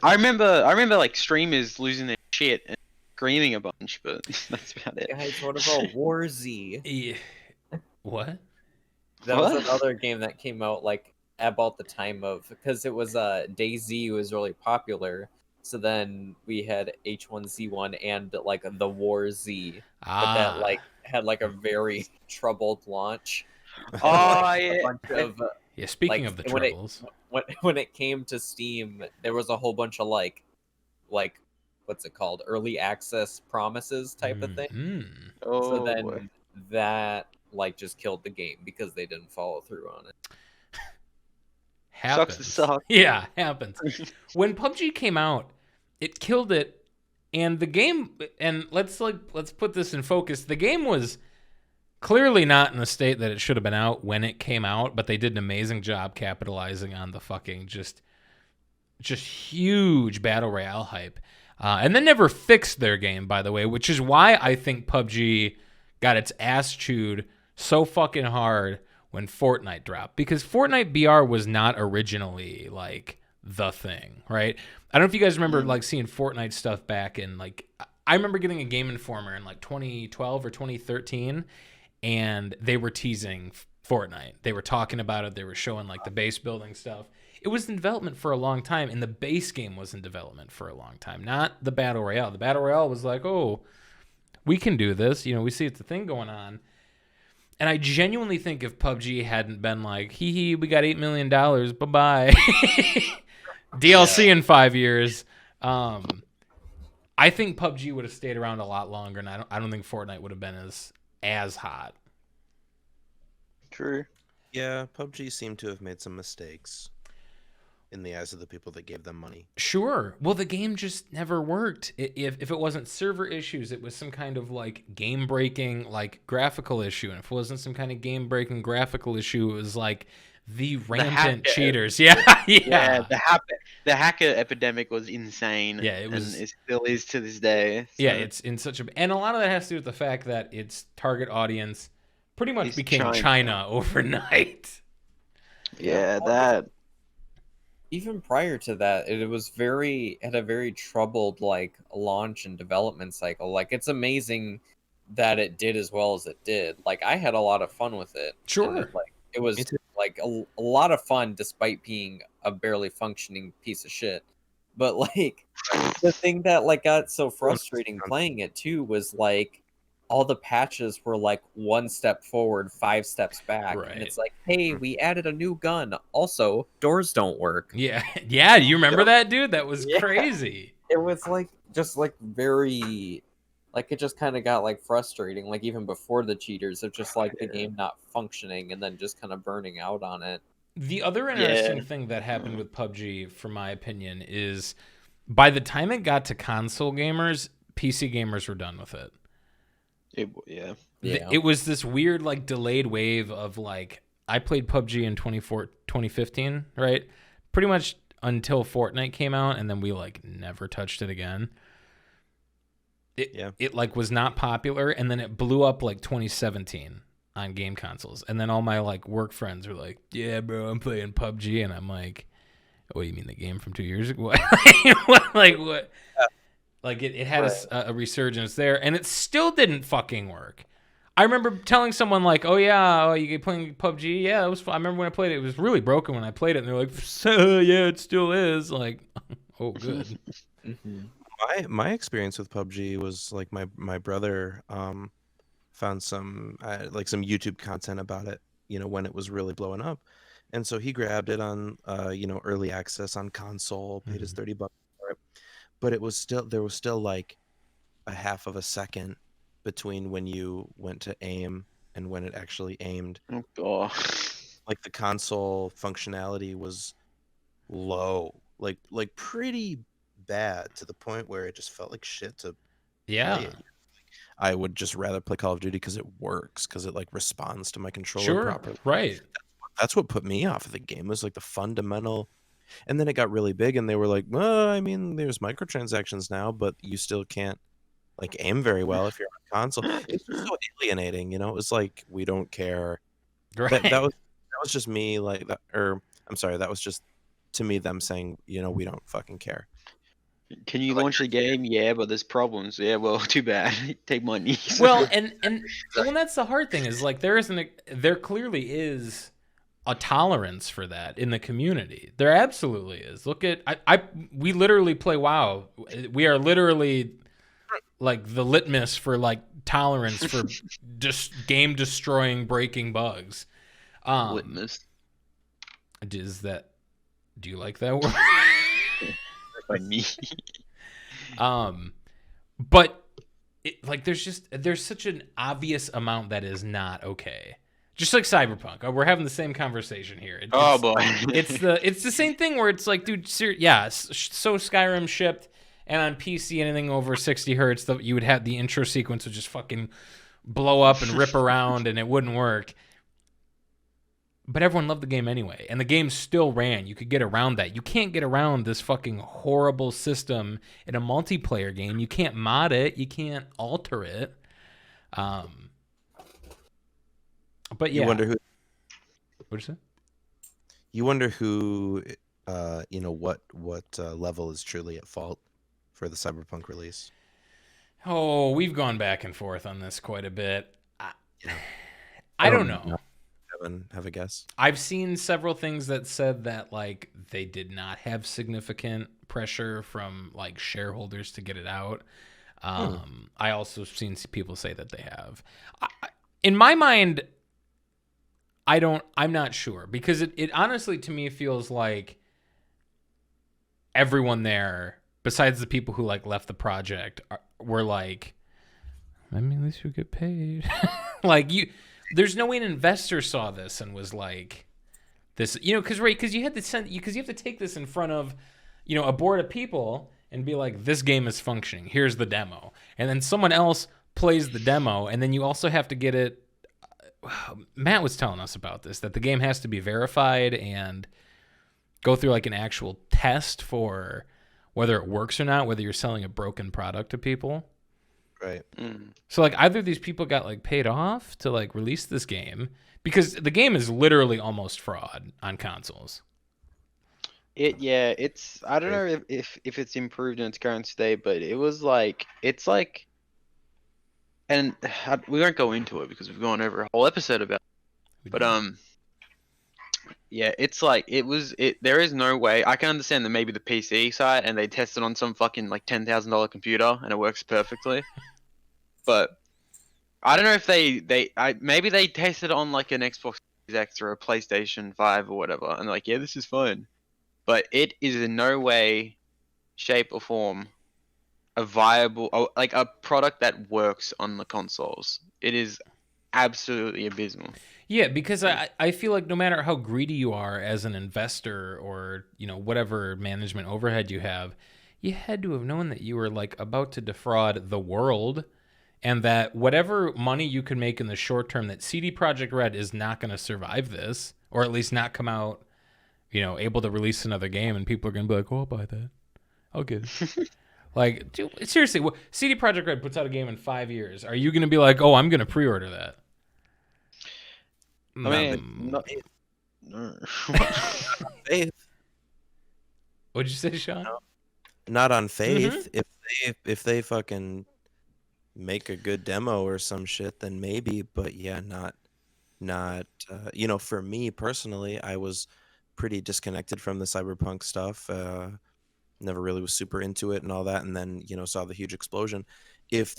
I remember like streamers losing their shit and screaming a bunch, but that's about it. Guys, what about War Z? Yeah. What? That was What? another game that came out like about the time of, because it was DayZ was really popular. So then we had H1Z1 and like the War Z, but that like had like a very troubled launch. Oh Like, yeah. a bunch of Yeah, speaking like, of the when it- troubles. when it came to Steam, there was a whole bunch of like what's it called, early access promises type of thing. Mm. Oh, So then that like just killed the game because they didn't follow through on it. Happens. Sucks to suck. Yeah, happens. When PUBG came out, it killed it, and the game. And let's put this in focus. The game was clearly not in the state that it should have been out when it came out, but they did an amazing job capitalizing on the fucking just huge battle royale hype, and then never fixed their game, by the way, which is why I think PUBG got its ass chewed so fucking hard when Fortnite dropped, because Fortnite BR was not originally like the thing, right? I don't know if you guys remember like seeing Fortnite stuff back in like, I remember getting a Game Informer in like 2012 or 2013, and they were teasing Fortnite. They were talking about it. They were showing like the base building stuff. It was in development for a long time, and the base game was in development for a long time, not the Battle Royale. The Battle Royale was like, oh, we can do this. You know, we see it's a thing going on. And I genuinely think if PUBG hadn't been like, hee hee, we got $8 million, bye-bye. DLC in 5 years. I think PUBG would have stayed around a lot longer, and I don't think Fortnite would have been as hot. True. Yeah, PUBG seemed to have made some mistakes in the eyes of the people that gave them money. Sure. Well, the game just never worked. If it wasn't server issues, it was some kind of like game-breaking like graphical issue. And if it wasn't some kind of game-breaking graphical issue, it was like the rampant cheaters. Yeah, Yeah, the hacker epidemic was insane. Yeah, it was- and it still is to this day. So. Yeah, it's in such a... And a lot of that has to do with the fact that its target audience pretty much It's became China. China overnight. Yeah, that. Even prior to that, it was had a very troubled like launch and development cycle. Like, it's amazing that it did as well as it did. Like, I had a lot of fun with it. Sure. And, like, it was Me too. like a lot of fun despite being a barely functioning piece of shit. But like the thing that like got so frustrating playing it too was like all the patches were like 1 step forward, 5 steps back. Right. And it's like, hey, we added a new gun. Also, doors don't work. Yeah. Yeah, you remember that, dude? That was Yeah. crazy. It was like just like very like it just kind of got like frustrating, like even before the cheaters of just like the game not functioning and then just kind of burning out on it. The other interesting thing that happened with PUBG, for my opinion, is by the time it got to console gamers, PC gamers were done with it. Yeah. It was this weird, like, delayed wave of, like, I played PUBG in 2015, right? Pretty much until Fortnite came out, and then we, like, never touched it again. It like, was not popular, and then it blew up, like, 2017 on game consoles. And then all my, like, work friends were like, yeah, bro, I'm playing PUBG. And I'm like, oh, you mean the game from 2 years ago? Like, what? Like, it had a resurgence there, and it still didn't fucking work. I remember telling someone, like, oh, yeah, you playing PUBG? Yeah, it was fun. I remember when I played it. It was really broken when I played it. And they're like, so, yeah, it still is. Like, oh, good. My experience with PUBG was like my brother found some like some YouTube content about it, you know, when it was really blowing up, and so he grabbed it on you know, early access on console, paid his $30 for it, but there was still like a half of a second between when you went to aim and when it actually aimed. Oh god. Like the console functionality was low, like pretty bad, to the point where it just felt like shit to Yeah. play it. I would just rather play Call of Duty because it works, because it like responds to my controller Sure. properly. Right. That's what put me off of the game, was like the fundamental. And then it got really big, and they were like, well, I mean, there's microtransactions now, but you still can't like aim very well if you're on console. It's just so alienating, you know. It was like we don't care. Right. That was just me like that, or I'm sorry, that was just to me them saying, you know, we don't fucking care. Can you Like, launch the game? Yeah, but there's problems. Yeah, well, too bad. Take my knees. Well, and that's the hard thing is like there clearly is a tolerance for that in the community. There absolutely is. Look at we literally play WoW. We are literally like the litmus for like tolerance for just game destroying breaking bugs. Litmus. Do you like that word? My knee. But like there's such an obvious amount that is not okay. Just like Cyberpunk, we're having the same conversation here. Oh boy, it's the same thing where it's like, dude, yeah. So Skyrim shipped, and on PC, anything over 60 hertz, you would have the intro sequence would just fucking blow up and rip around, and it wouldn't work. But everyone loved the game anyway, and the game still ran. You could get around that. You can't get around this fucking horrible system in a multiplayer game. You can't mod it. You can't alter it. But yeah. You wonder who. What'd you say? You wonder who, you know, what level is truly at fault for the Cyberpunk release. Oh, we've gone back and forth on this quite a bit. I don't know. Have a guess? I've seen several things that said that like they did not have significant pressure from like shareholders to get it out. I also seen people say that they have. In my mind, I'm not sure because it honestly to me feels like everyone there, besides the people who like left the project, were like, I mean, at least you get paid. Like there's no way an investor saw this and was like, this, you know, because you had to because you have to take this in front of, you know, a board of people and be like, this game is functioning. Here's the demo, and then someone else plays the demo, and then you also have to get it. Matt was telling us about this, that the game has to be verified and go through like an actual test for whether it works or not, whether you're selling a broken product to people. Right. So like either these people got like paid off to like release this game, because the game is literally almost fraud on consoles. It's I don't know if it's improved in its current state, but it was like and we won't go into it because we've gone over a whole episode about it. But yeah, it's like there is no way. I can understand that maybe the PC side and they tested on some fucking like $10,000 computer and it works perfectly. But I don't know if maybe they tested on like an Xbox Series X or a PlayStation 5 or whatever, and they're like, yeah, this is fine. But it is in no way, shape, or form a viable, like a product that works on the consoles. It is absolutely abysmal. Yeah, because I feel like no matter how greedy you are as an investor or, you know, whatever management overhead you have, you had to have known that you were like about to defraud the world, and that whatever money you could make in the short term, that CD Projekt Red is not going to survive this, or at least not come out, you know, able to release another game, and people are going to be like, oh, I'll buy that. I'll get it. Like, dude, seriously, CD Projekt Red puts out a game in 5 years. Are you going to be like, oh, I'm going to pre-order that? I mean, Faith. What'd you say, Sean? Not on faith. If they fucking make a good demo or some shit, then maybe. But yeah, not. You know, for me personally, I was pretty disconnected from the Cyberpunk stuff. Never really was super into it and all that, and then, you know, saw the huge explosion. If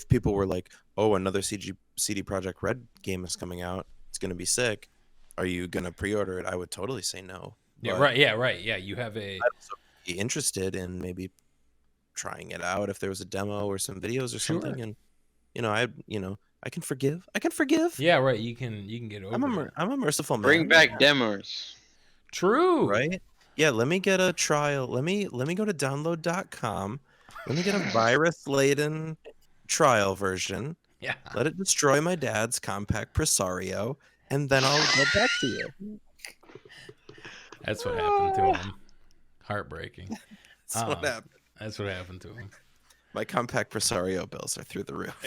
people were like, oh, another CD Projekt Red game is coming out, it's gonna be sick, are you gonna pre-order it? I would totally say no. Yeah, right. Yeah, you have a. I'd also be interested in maybe trying it out if there was a demo or some videos or something, and you know, I can forgive. Yeah, right. You can get over. I'm a merciful man. bring back demos. True. Right? Yeah, let me get a trial. Let me go to download.com. Let me get a virus-laden trial version. Yeah. Let it destroy my dad's compact Presario, and then I'll get back to you. That's what happened to him. Heartbreaking. That's what happened. That's what happened to him. My compact Presario bills are through the roof.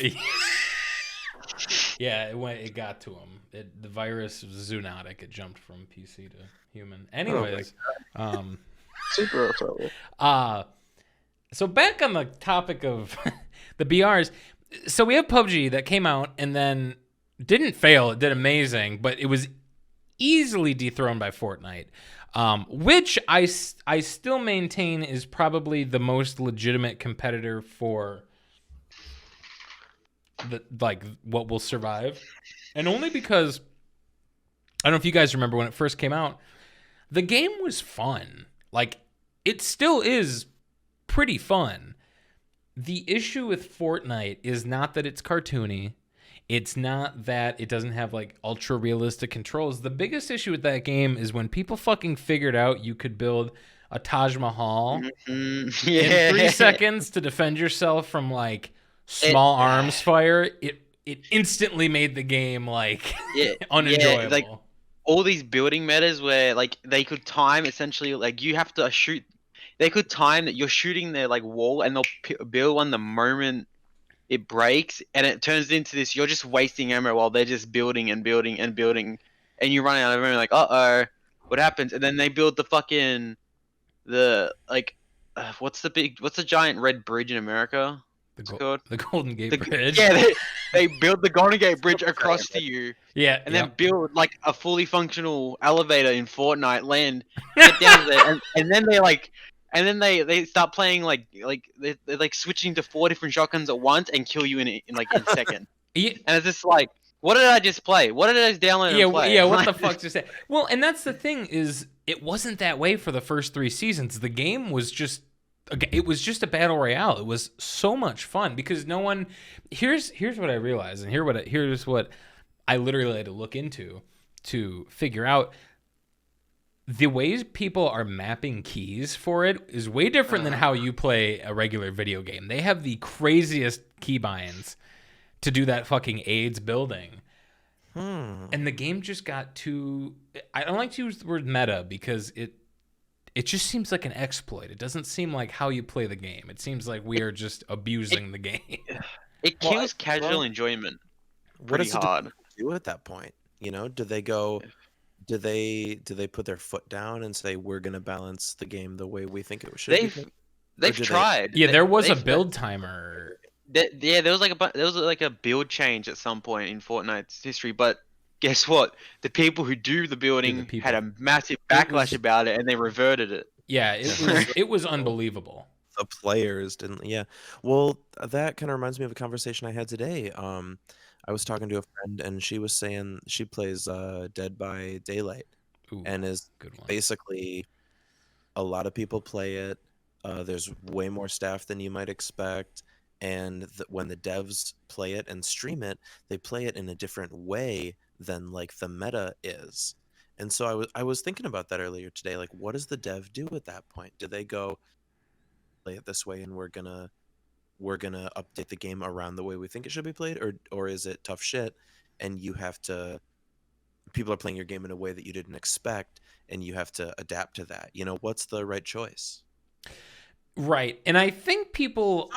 Yeah, it got to him. The virus was zoonotic. It jumped from PC to human. Anyways, Super appropriate. So back on the topic of the BRs. So we have PUBG that came out and then didn't fail. It did amazing, but it was easily dethroned by Fortnite, which I still maintain is probably the most legitimate competitor for what will survive. And only because I don't know if you guys remember when it first came out, the game was fun. Like, it still is pretty fun. The issue with Fortnite is not that it's cartoony. It's not that it doesn't have like ultra realistic controls. The biggest issue with that game is when people fucking figured out you could build a Taj Mahal in 3 seconds to defend yourself from like small arms fire. It instantly made the game like unenjoyable. Yeah, like all these building metas where like they could time essentially like you have to shoot. They could time that you're shooting their like wall and they'll build one the moment it breaks, and it turns into this. You're just wasting ammo while they're just building and building and building, and you run out of ammo. Like, what happens? And then they build what's the giant red bridge in America? The Golden Gate Bridge. Yeah, they build the Golden Gate Bridge across to you. Yeah, and then build like a fully functional elevator in Fortnite land. Get down there, and then they like. And then they start playing they're like switching to 4 different shotguns at once and kill you in a second. Yeah. And it's just like, what did I just play? What did I just download and play? Yeah, what the fuck just that? Well, and that's the thing is it wasn't that way for the first 3 seasons. The game was just a battle royale. It was so much fun because no one here's what I realized, and here's what I literally had to look into to figure out. The ways people are mapping keys for it is way different than how you play a regular video game. They have the craziest keybinds to do that fucking AIDS building. And the game just got too... I don't like to use the word meta because it just seems like an exploit. It doesn't seem like how you play the game. It seems like we are just abusing the game. It kills casual enjoyment pretty hard. What does it do at that point? You know, do they go... Do they put their foot down and say we're gonna balance the game the way we think it should be? They've tried. Yeah, there was a build timer. Yeah, there was like a build change at some point in Fortnite's history, but guess what? The people who do the building had a massive backlash about it, and they reverted it. Yeah, it was unbelievable. The players didn't. Yeah, well, that kind of reminds me of a conversation I had today. I was talking to a friend, and she was saying she plays Dead by Daylight, and is basically a lot of people play it. There's way more staff than you might expect, and when the devs play it and stream it, they play it in a different way than like the meta is. And so I was thinking about that earlier today. Like, what does the dev do at that point? Do they go play it this way, and we're gonna update the game around the way we think it should be played, or is it tough shit and people are playing your game in a way that you didn't expect and you have to adapt to that? You know, what's the right choice? Right. And I think people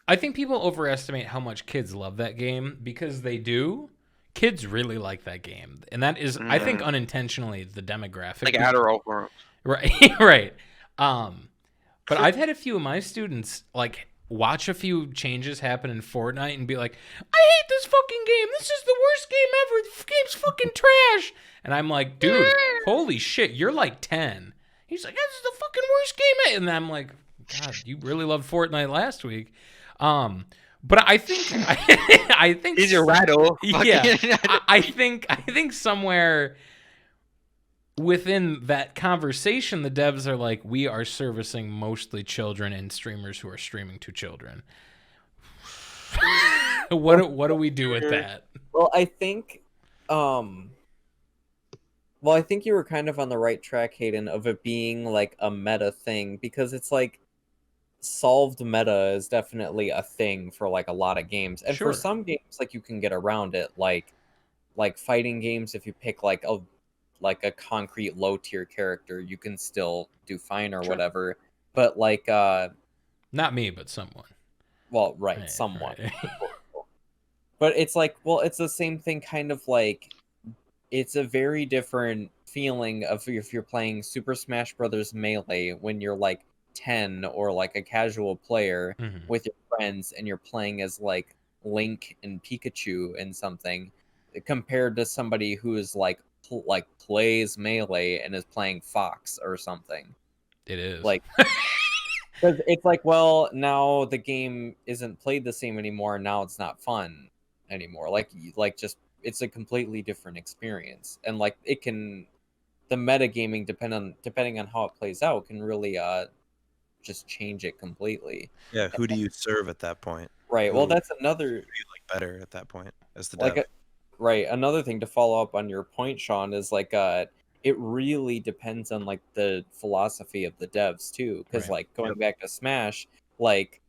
overestimate how much kids love that game, because they do. Kids really like that game, and that is I think unintentionally the demographic. Like Adderall for 'em. Right. Right. But I've had a few of my students like watch a few changes happen in Fortnite and be like, I hate this fucking game. This is the worst game ever. The game's fucking trash. And I'm like, dude, holy shit, you're like 10. He's like, this is the fucking worst game. And I'm like, God, you really loved Fortnite last week. But I think he's a rattle. Yeah, I think somewhere within that conversation, the devs are like, we are servicing mostly children and streamers who are streaming to children. What do we do with that? Well, I think you were kind of on the right track, Hayden, of it being like a meta thing, because it's like solved meta is definitely a thing for like a lot of games, and Sure. for some games like you can get around it, like fighting games. If you pick like a concrete low tier character, you can still do fine or whatever. But like not me, but someone. Well, right, Right, somewhat. right. But it's like, well, it's the same thing, kind of like it's a very different feeling of if you're playing Super Smash Brothers Melee when you're like 10 or like a casual player Mhm. with your friends and you're playing as like Link and Pikachu and something compared to somebody who is like plays Melee and is playing Fox or something. It is. Like, because it's like, well, now the game isn't played the same anymore. Now it's not fun anymore. Like just it's a completely different experience, and like the metagaming depending on how it plays out can really just change it completely. Yeah, who do you serve at that point? Right. Who Well, that's do another you like better at that point as the like dev? right. Another thing to follow up on your point, Sean, is like it really depends on like the philosophy of the devs too, because Right. like going back to Smash, like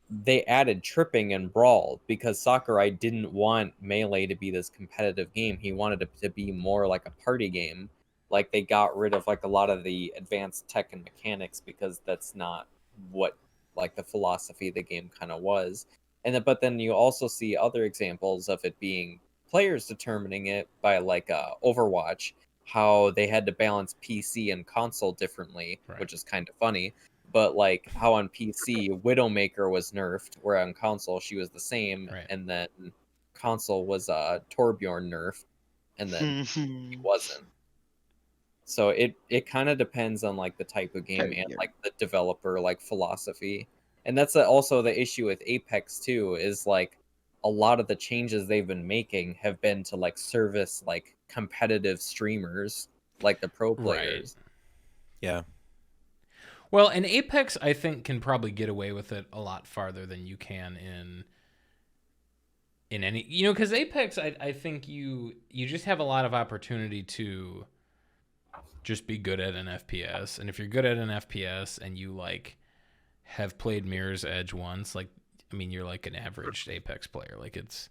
they added tripping and brawl because Sakurai didn't want Melee to be this competitive game. He wanted it to be more like a party game. Like they got rid of like a lot of the advanced tech and mechanics because that's not what like the philosophy of the game kind of was. And then, but then you also see other examples of it being players determining it by like Overwatch, how they had to balance PC and console differently, Right. which is kind of funny. But like how on PC Widowmaker was nerfed, where on console she was the same, Right. and then console was Torbjorn nerfed, and then he wasn't. So it kind of depends on like the type of game and like the developer like philosophy. And that's also the issue with Apex too, is like a lot of the changes they've been making have been to like service like competitive streamers, like the pro players. Yeah. Well, and Apex, I think, can probably get away with it a lot farther than you can in any, because Apex, I think you just have a lot of opportunity to just be good at an FPS. And if you're good at an FPS and you like have played Mirror's Edge once, like, I mean, you're like an average Apex player. Like it's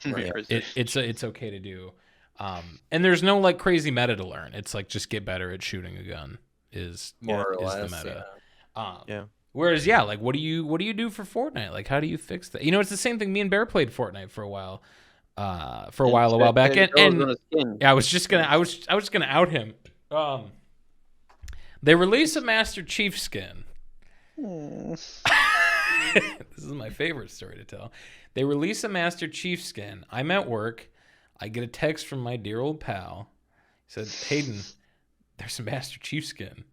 okay to do. And there's no like crazy meta to learn. It's like just get better at shooting a gun is More or less, the meta. Yeah. Whereas, yeah, like what do you do for Fortnite? Like how do you fix that? It's the same thing. Me and Bear played Fortnite for a while. A while back, and yeah, I was gonna out him. They release a Master Chief skin. This is my favorite story to tell. They release a Master Chief skin. I'm at work. I get a text from my dear old pal. He said, Hayden, there's a Master Chief skin.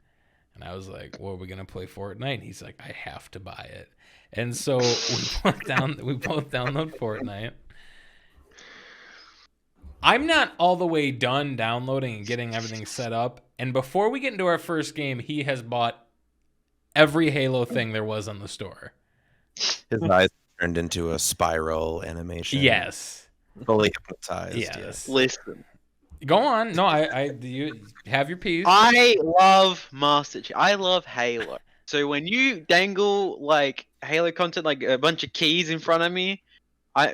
And I was like, well, are we going to play Fortnite? And he's like, I have to buy it. And so we both download Fortnite. I'm not all the way done downloading and getting everything set up. And before we get into our first game, he has bought every Halo thing there was on the store. His eyes turned into a spiral animation. Yes. Fully hypnotized. Yes. Listen. Go on. No, you have your piece. I love Master Chief. I love Halo. So when you dangle like Halo content, like a bunch of keys in front of me, my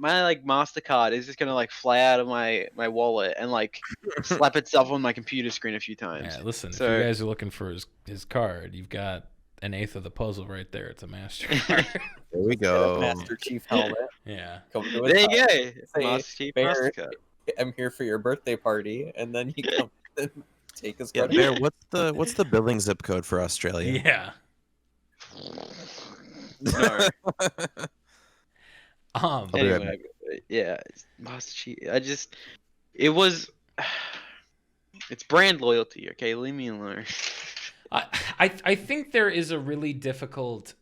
MasterCard is just gonna like fly out of my wallet and like slap itself on my computer screen a few times. Yeah, listen, So- if you guys are looking for his card, you've got an eighth of the puzzle right there. It's a Master card. There we go. Master Chief helmet. Yeah. Come to There you go. go. Say, Master Chief Bear, MasterCard. I'm here for your birthday party, and then you come and take his Yeah, credit. Bear, what's the billing zip code for Australia? Yeah. No. I'll be right Anyway, yeah, Master Chief. It was. It's brand loyalty. Okay, leave me alone. I think there is a really difficult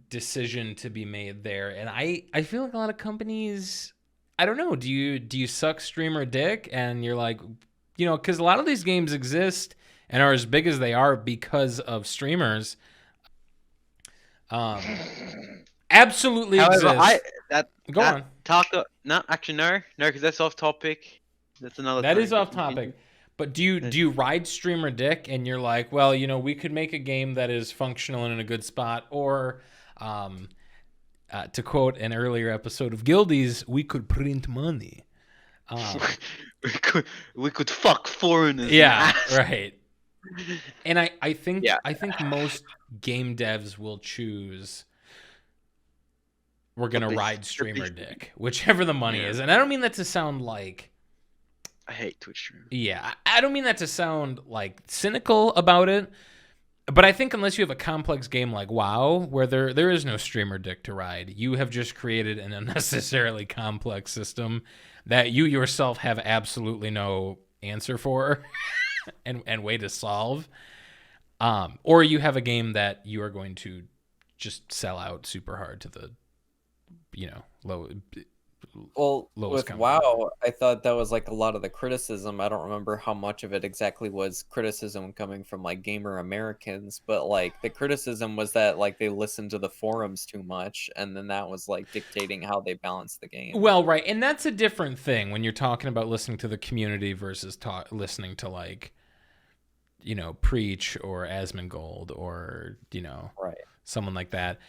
decision to be made there, and I feel like a lot of companies, I don't know, do you suck streamer dick and you're like, because a lot of these games exist and are as big as they are because of streamers. Absolutely However, exist. Go on. No, actually, no, because that's off topic. That's another. That thing. is off topic. But do you ride streamer dick and you're like, well, we could make a game that is functional and in a good spot, or to quote an earlier episode of Guildies, we could print money. We could fuck foreigners. Yeah, right. And I think Yeah. I think most game devs will choose we're going to ride streamer dick, whichever the money is. And I don't mean that to sound like... I hate Twitch streamers. Yeah, I don't mean that to sound like cynical about it, but I think unless you have a complex game like WoW, where there is no streamer dick to ride, you have just created an unnecessarily complex system that you yourself have absolutely no answer for and way to solve. Or you have a game that you are going to just sell out super hard to the, lowest with common. WoW, I thought that was like a lot of the criticism. I don't remember how much of it exactly was criticism coming from like gamer Americans, but like the criticism was that like they listened to the forums too much, and then that was like dictating how they balance the game. Well, right, and that's a different thing when you're talking about listening to the community versus listening to like, Preach or Asmongold or Right. someone like that.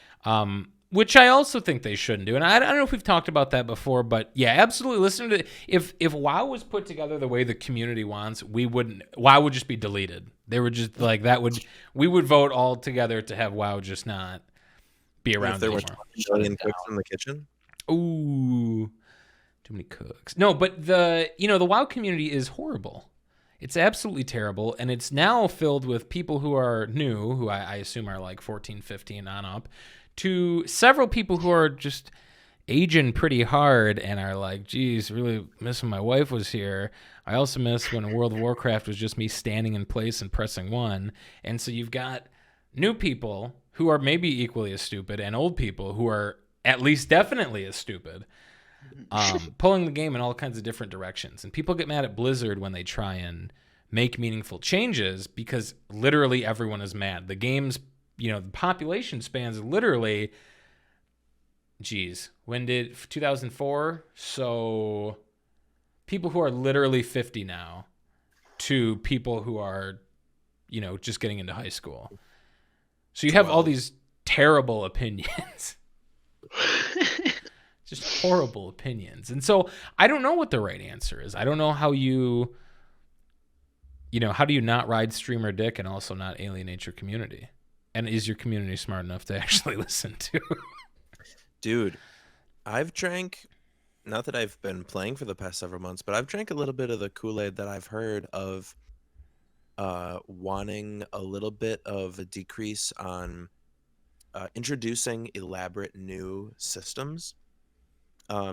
Which I also think they shouldn't do. And I don't know if we've talked about that before, but yeah, absolutely. Listen to if WoW was put together the way the community wants, WoW would just be deleted. They would just like we would vote all together to have WoW just not be around If there anymore. were 20 million cooks in the kitchen. Ooh, too many cooks. No, but the WoW community is horrible. It's absolutely terrible, and it's now filled with people who are new, who I assume are like 14, 15 on up, to several people who are just aging pretty hard and are like, geez, really miss when my wife was here. I also miss when World of Warcraft was just me standing in place and pressing 1. And so you've got new people who are maybe equally as stupid and old people who are at least definitely as stupid, pulling the game in all kinds of different directions. And people get mad at Blizzard when they try and make meaningful changes because literally everyone is mad. The game's the population spans literally, when did 2004? So people who are literally 50 now to people who are, just getting into high school. So you have all these terrible opinions. Just horrible opinions. And so I don't know what the right answer is. I don't know how how do you not ride streamer dick and also not alienate your community? And is your community smart enough to actually listen to? Dude, I've drank, not that I've been playing for the past several months, but I've drank a little bit of the Kool-Aid that I've heard of wanting a little bit of a decrease on introducing elaborate new systems,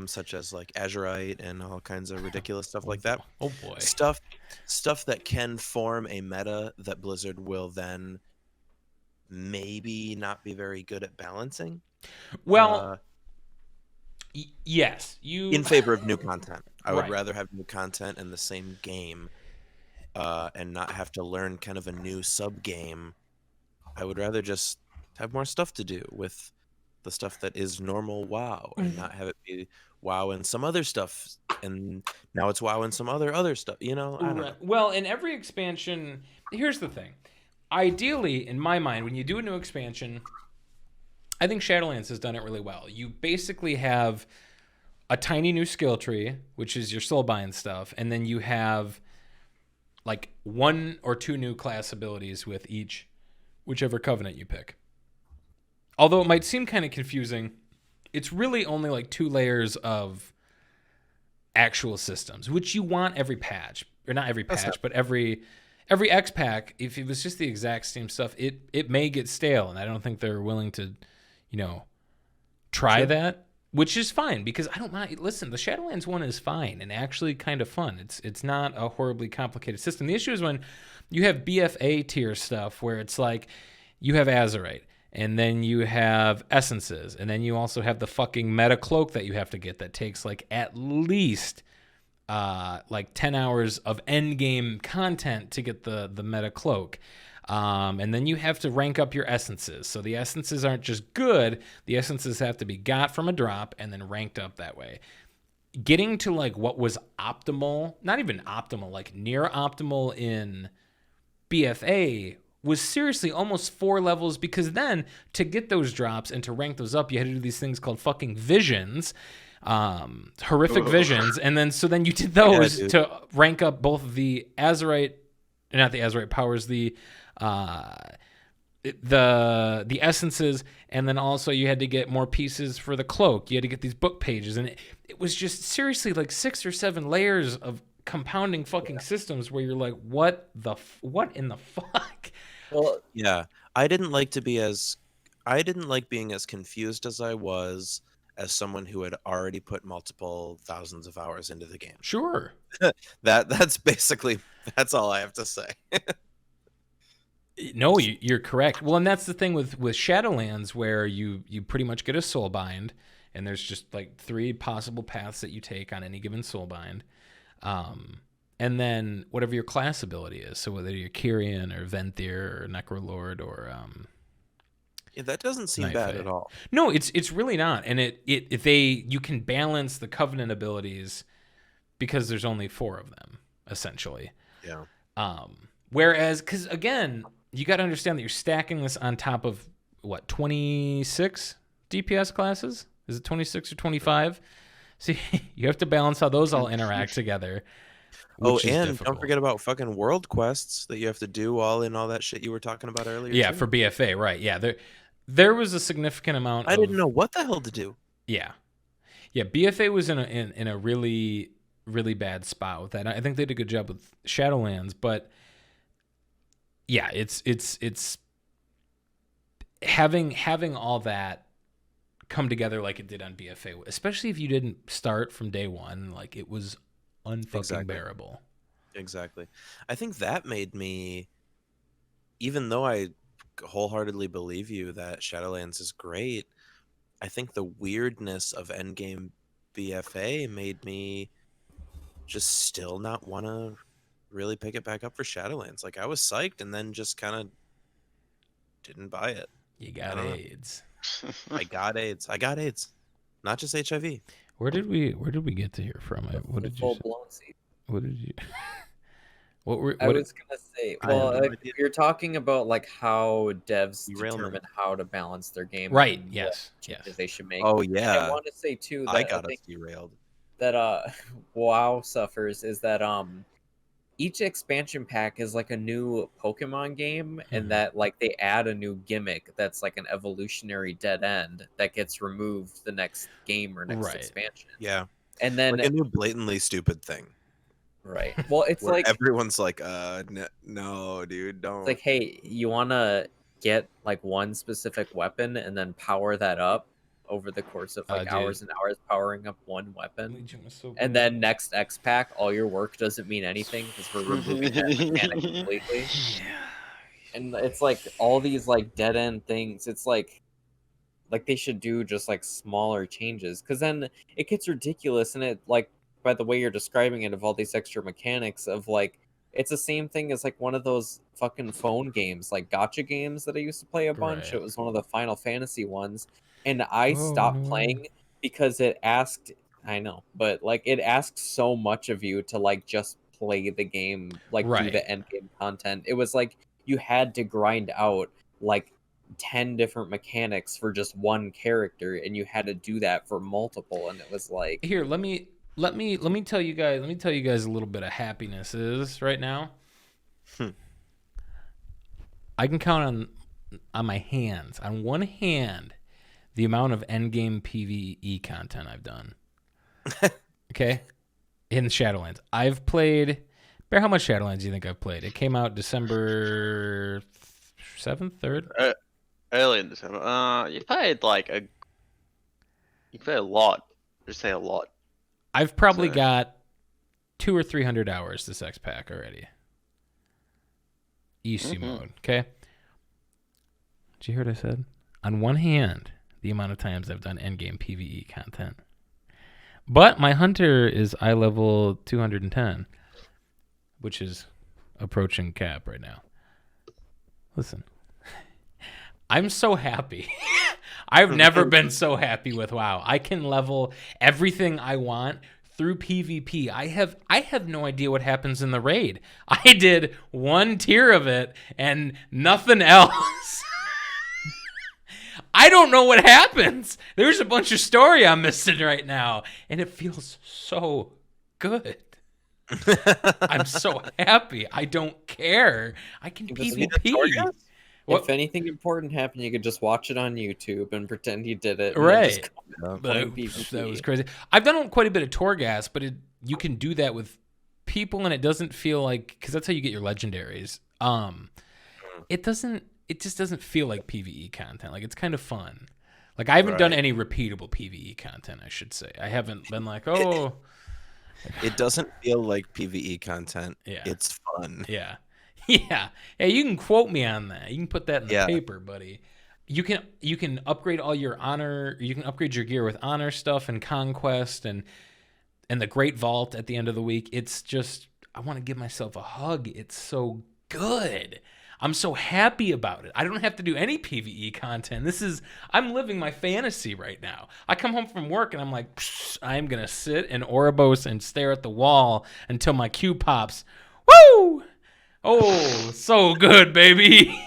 such as like Azurite and all kinds of ridiculous stuff like that. Oh boy. Stuff that can form a meta that Blizzard will then maybe not be very good at balancing. Well, yes, in favor of new content. I would Right. rather have new content in the same game and not have to learn kind of a new sub game. I would rather just have more stuff to do with the stuff that is normal WoW and not have it be WoW and some other stuff, and now it's WoW and some other stuff. I don't know. Well, in every expansion, here's the thing. Ideally, in my mind, when you do a new expansion, I think Shadowlands has done it really well. You basically have a tiny new skill tree, which is your soulbind stuff, and then you have like 1 or 2 new class abilities with whichever covenant you pick. Although it might seem kind of confusing, it's really only like 2 layers of actual systems, which you want every patch, or not every patch, but every X pack. If it was just the exact same stuff, it may get stale, and I don't think they're willing to, try that, which is fine because I don't mind. Listen, the Shadowlands one is fine and actually kind of fun. It's not a horribly complicated system. The issue is when you have BFA tier stuff where it's like you have Azurite, and then you have essences, and then you also have the fucking meta cloak that you have to get that takes like at least like 10 hours of end game content to get the meta cloak. And then you have to rank up your essences. So the essences aren't just good. The essences have to be got from a drop and then ranked up that way. Getting to like what was optimal, not even optimal, like near optimal in BFA was seriously almost 4 levels, because then to get those drops and to rank those up, you had to do these things called fucking visions, horrific visions. And then, so then you did those to rank up both the Azurite, not the Azurite powers, the the essences, and then also you had to get more pieces for the cloak. You had to get these book pages, and it was just seriously like 6 or 7 layers of compounding fucking systems where you're like, what in the fuck? Well, Yeah, I didn't like being as confused as I was as someone who had already put multiple thousands of hours into the game. Sure. That's all I have to say. No, you're correct. Well, and that's the thing with Shadowlands, where you pretty much get a soulbind, and there's just like 3 possible paths that you take on any given soulbind, and then whatever your class ability is. So whether you're Kyrian or Venthyr or Necrolord or Yeah, that doesn't seem bad at all. No, it's really not. And you can balance the Covenant abilities because there's only 4 of them essentially. Yeah. Whereas, because again, you got to understand that you're stacking this on top of what, 26 DPS classes? Is it 26 or 25? See, you have to balance how those all interact together. Oh, and don't forget about fucking world quests that you have to do all that shit you were talking about earlier. Yeah, too. for BFA, right? Yeah, there was a significant amount. I didn't know what the hell to do. Yeah, BFA was in a really, really bad spot with that. I think they did a good job with Shadowlands, but yeah, it's having all that come together like it did on BFA, especially if you didn't start from day one. Like, it was unfucking bearable. Exactly. I think that made me, even though I wholeheartedly believe you that Shadowlands is great, I think the weirdness of endgame BFA made me just still not want to really pick it back up for Shadowlands. Like, I was psyched and then just kind of didn't buy it. You got AIDS. I got AIDS. Not just HIV. Where did we get to hear from it? What did you say? What did you I was gonna say, well, you're talking about like how devs determine how to balance their game, right? Yes, changes they should make. Oh yeah. And I want to say too that I got us derailed. That WoW suffers is that each expansion pack is like a new Pokemon game, and that like they add a new gimmick that's like an evolutionary dead end that gets removed the next game or next expansion. Yeah, and then like a new blatantly stupid thing. Right. Well, it's where like everyone's like, no, dude, don't. It's like, hey, you want to get like one specific weapon and then power that up over the course of like hours and hours, powering up one weapon, and then next X pack, all your work doesn't mean anything because we're removing that mechanic completely. And it's like all these like dead end things. It's like they should do just like smaller changes, because then it gets ridiculous, and it like, by the way you're describing it, of all these extra mechanics of like, it's the same thing as like one of those fucking phone games, like gacha games that I used to play a bunch. It was one of the Final Fantasy ones, and I stopped playing because it asked, I know, but like it asked so much of you to like just play the game, like do the end game content. It was like you had to grind out like 10 different mechanics for just one character, and you had to do that for multiple, and it was like, here, let me tell you guys a little bit of happiness is right now. I can count on my hands, on one hand, the amount of endgame PvE content I've done. Okay? In Shadowlands. I've played, Bear, how much Shadowlands do you think I've played? It came out December 7th, 3rd? Early in December. You played a lot. Just say a lot. I've probably got 200 or 300 hours this X pack already. EC mode, okay? Did you hear what I said? On one hand, the amount of times I've done endgame PvE content. But my hunter is eye level 210, which is approaching cap right now. Listen, I'm so happy. I've never been so happy with WoW. I can level everything I want through PvP. I have no idea what happens in the raid. I did one tier of it and nothing else. I don't know what happens. There's a bunch of story I'm missing right now, and it feels so good. I'm so happy. I don't care. I can PvP. If anything important happened, you could just watch it on YouTube and pretend you did it. And Right. Then just playing PvP. That was crazy. I've done quite a bit of Torghast, but you can do that with people, and it doesn't feel like, because that's how you get your legendaries. It just doesn't feel like PvE content. Like, it's kind of fun. Like, I haven't done any repeatable PvE content, I should say. I haven't been like, oh. It doesn't feel like PvE content. Yeah. It's fun. Yeah. Yeah. Hey, you can quote me on that. You can put that in the paper, buddy. You can upgrade all your honor. You can upgrade your gear with honor stuff and conquest and the Great Vault at the end of the week. It's just, I want to give myself a hug. It's so good. I'm so happy about it. I don't have to do any PvE content. I'm living my fantasy right now. I come home from work and I'm like, I'm going to sit in Ouroboros and stare at the wall until my Q pops. Woo! Oh, so good, baby.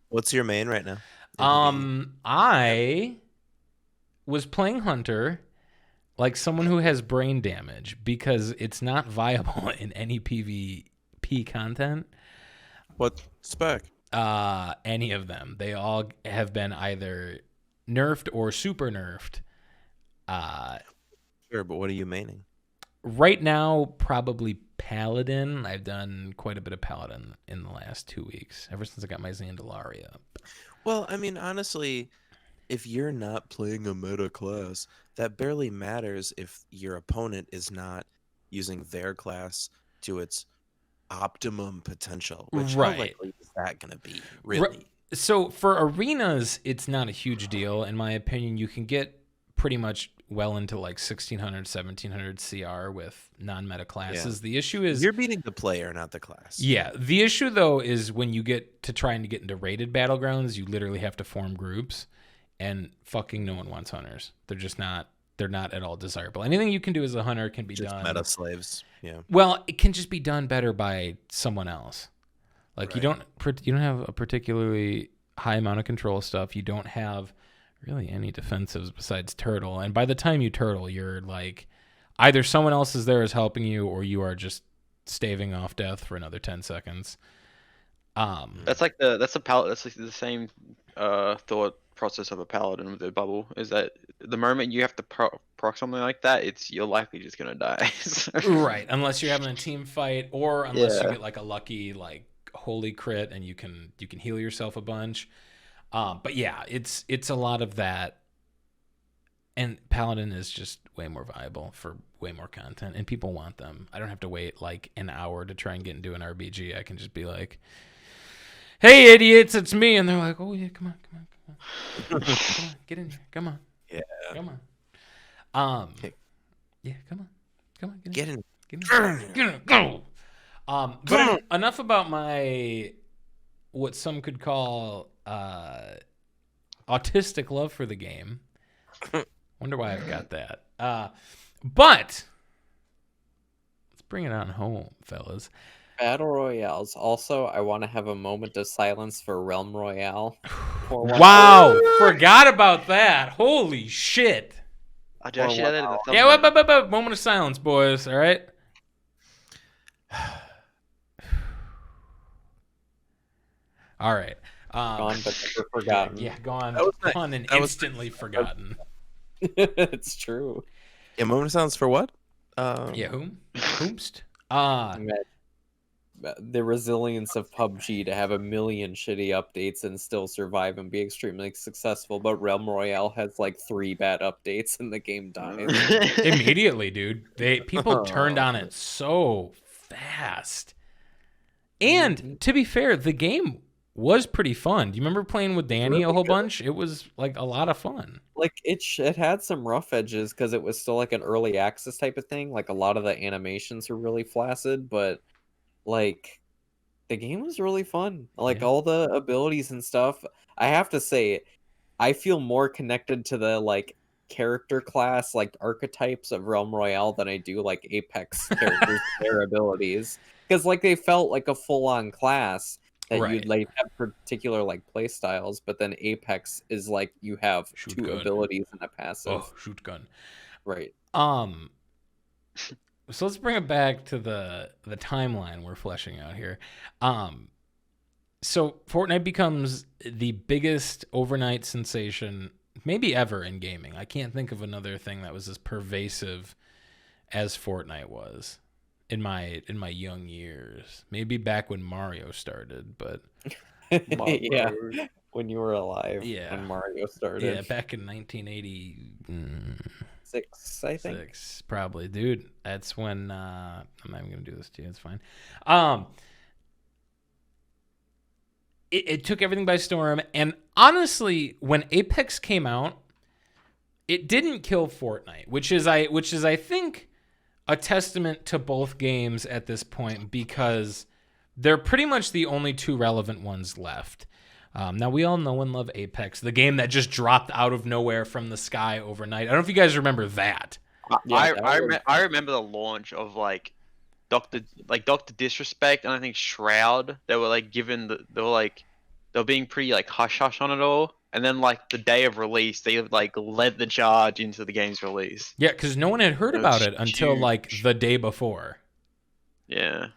What's your main right now? I was playing Hunter like someone who has brain damage because it's not viable in any PvP content. What spec? Any of them. They all have been either nerfed or super nerfed. Sure, but what are you maining? Right now, probably Paladin. I've done quite a bit of Paladin in the last 2 weeks, ever since I got my Zandalaria up. Well, I mean, honestly, if you're not playing a meta class, that barely matters if your opponent is not using their class to its optimum potential. Which how likely is that going to be, really? So for arenas, it's not a huge deal. In my opinion, you can get pretty much well into like 1600, 1700 CR with non-meta classes. The issue is you're beating the player, not the class. Yeah. The issue though is when you get to trying to get into rated battlegrounds, you literally have to form groups, and fucking no one wants hunters. They're not at all desirable. Anything you can do as a hunter can be done. Meta slaves. Yeah. Well, it can just be done better by someone else. Like you don't have a particularly high amount of control stuff. You don't have really any defensives besides turtle. And by the time you turtle, you're like either someone else is there is helping you, or you are just staving off death for another 10 seconds. That's like the same thought process of a paladin with the bubble. Is that the moment you have to proc something like that, you're likely just gonna die. Right, unless you're having a team fight, or unless you get like a lucky like holy crit and you can heal yourself a bunch. But yeah, it's a lot of that, and Paladin is just way more viable for way more content, and people want them. I don't have to wait like an hour to try and get into an RBG. I can just be like, "Hey, idiots, it's me," and they're like, "Oh yeah, come on, come on, get in here, come on, come on, yeah, come on, get in, go." But enough about my what some could call autistic love for the game. Wonder why I've got that. But let's bring it on home, fellas. Battle Royales. Also, I want to have a moment of silence for Realm Royale. Wow, forgot about that. Holy shit. I should have that in the thumbnail. Yeah, wait, moment of silence, boys. All right. All right. Gone but never forgotten. Yeah, gone and instantly forgotten. It's true. Yeah, moment of silence for what? Whomst? The resilience of PUBG to have a million shitty updates and still survive and be extremely successful, but Realm Royale has like 3 bad updates and the game dies. Immediately, dude. People turned on it so fast. And to be fair, the game was pretty fun. Do you remember playing with Danny a whole bunch? It was like a lot of fun. Like it had some rough edges because it was still like an early access type of thing. Like a lot of the animations were really flaccid, but like the game was really fun. Like all the abilities and stuff. I have to say, I feel more connected to the like character class, like archetypes of Realm Royale than I do like Apex characters and their abilities. Because like they felt like a full-on class that you'd like have particular like play styles, but then Apex is like you have two abilities and a passive. Oh, shoot gun. Right. So let's bring it back to the timeline we're fleshing out here. So Fortnite becomes the biggest overnight sensation maybe ever in gaming. I can't think of another thing that was as pervasive as Fortnite was in my young years. Maybe back when Mario started, but Yeah, when you were alive, Yeah. when Mario started. yeah, back in 1986, I think. probably, dude. That's when I'm not even gonna do this to you. It's fine. It took everything by storm, and honestly, when Apex came out, it didn't kill Fortnite, which is I think a testament to both games at this point, because they're pretty much the only two relevant ones left. Now, we all know and love Apex, the game that just dropped out of nowhere from the sky overnight. I don't know if you guys remember that. Yeah, I remember the launch of like Doctor Disrespect and I think Shroud. They were like they were being pretty like hush hush on it all. And then like the day of release, they like led the charge into the game's release. Yeah, because no one had heard It was about it until like huge. the day before. Yeah,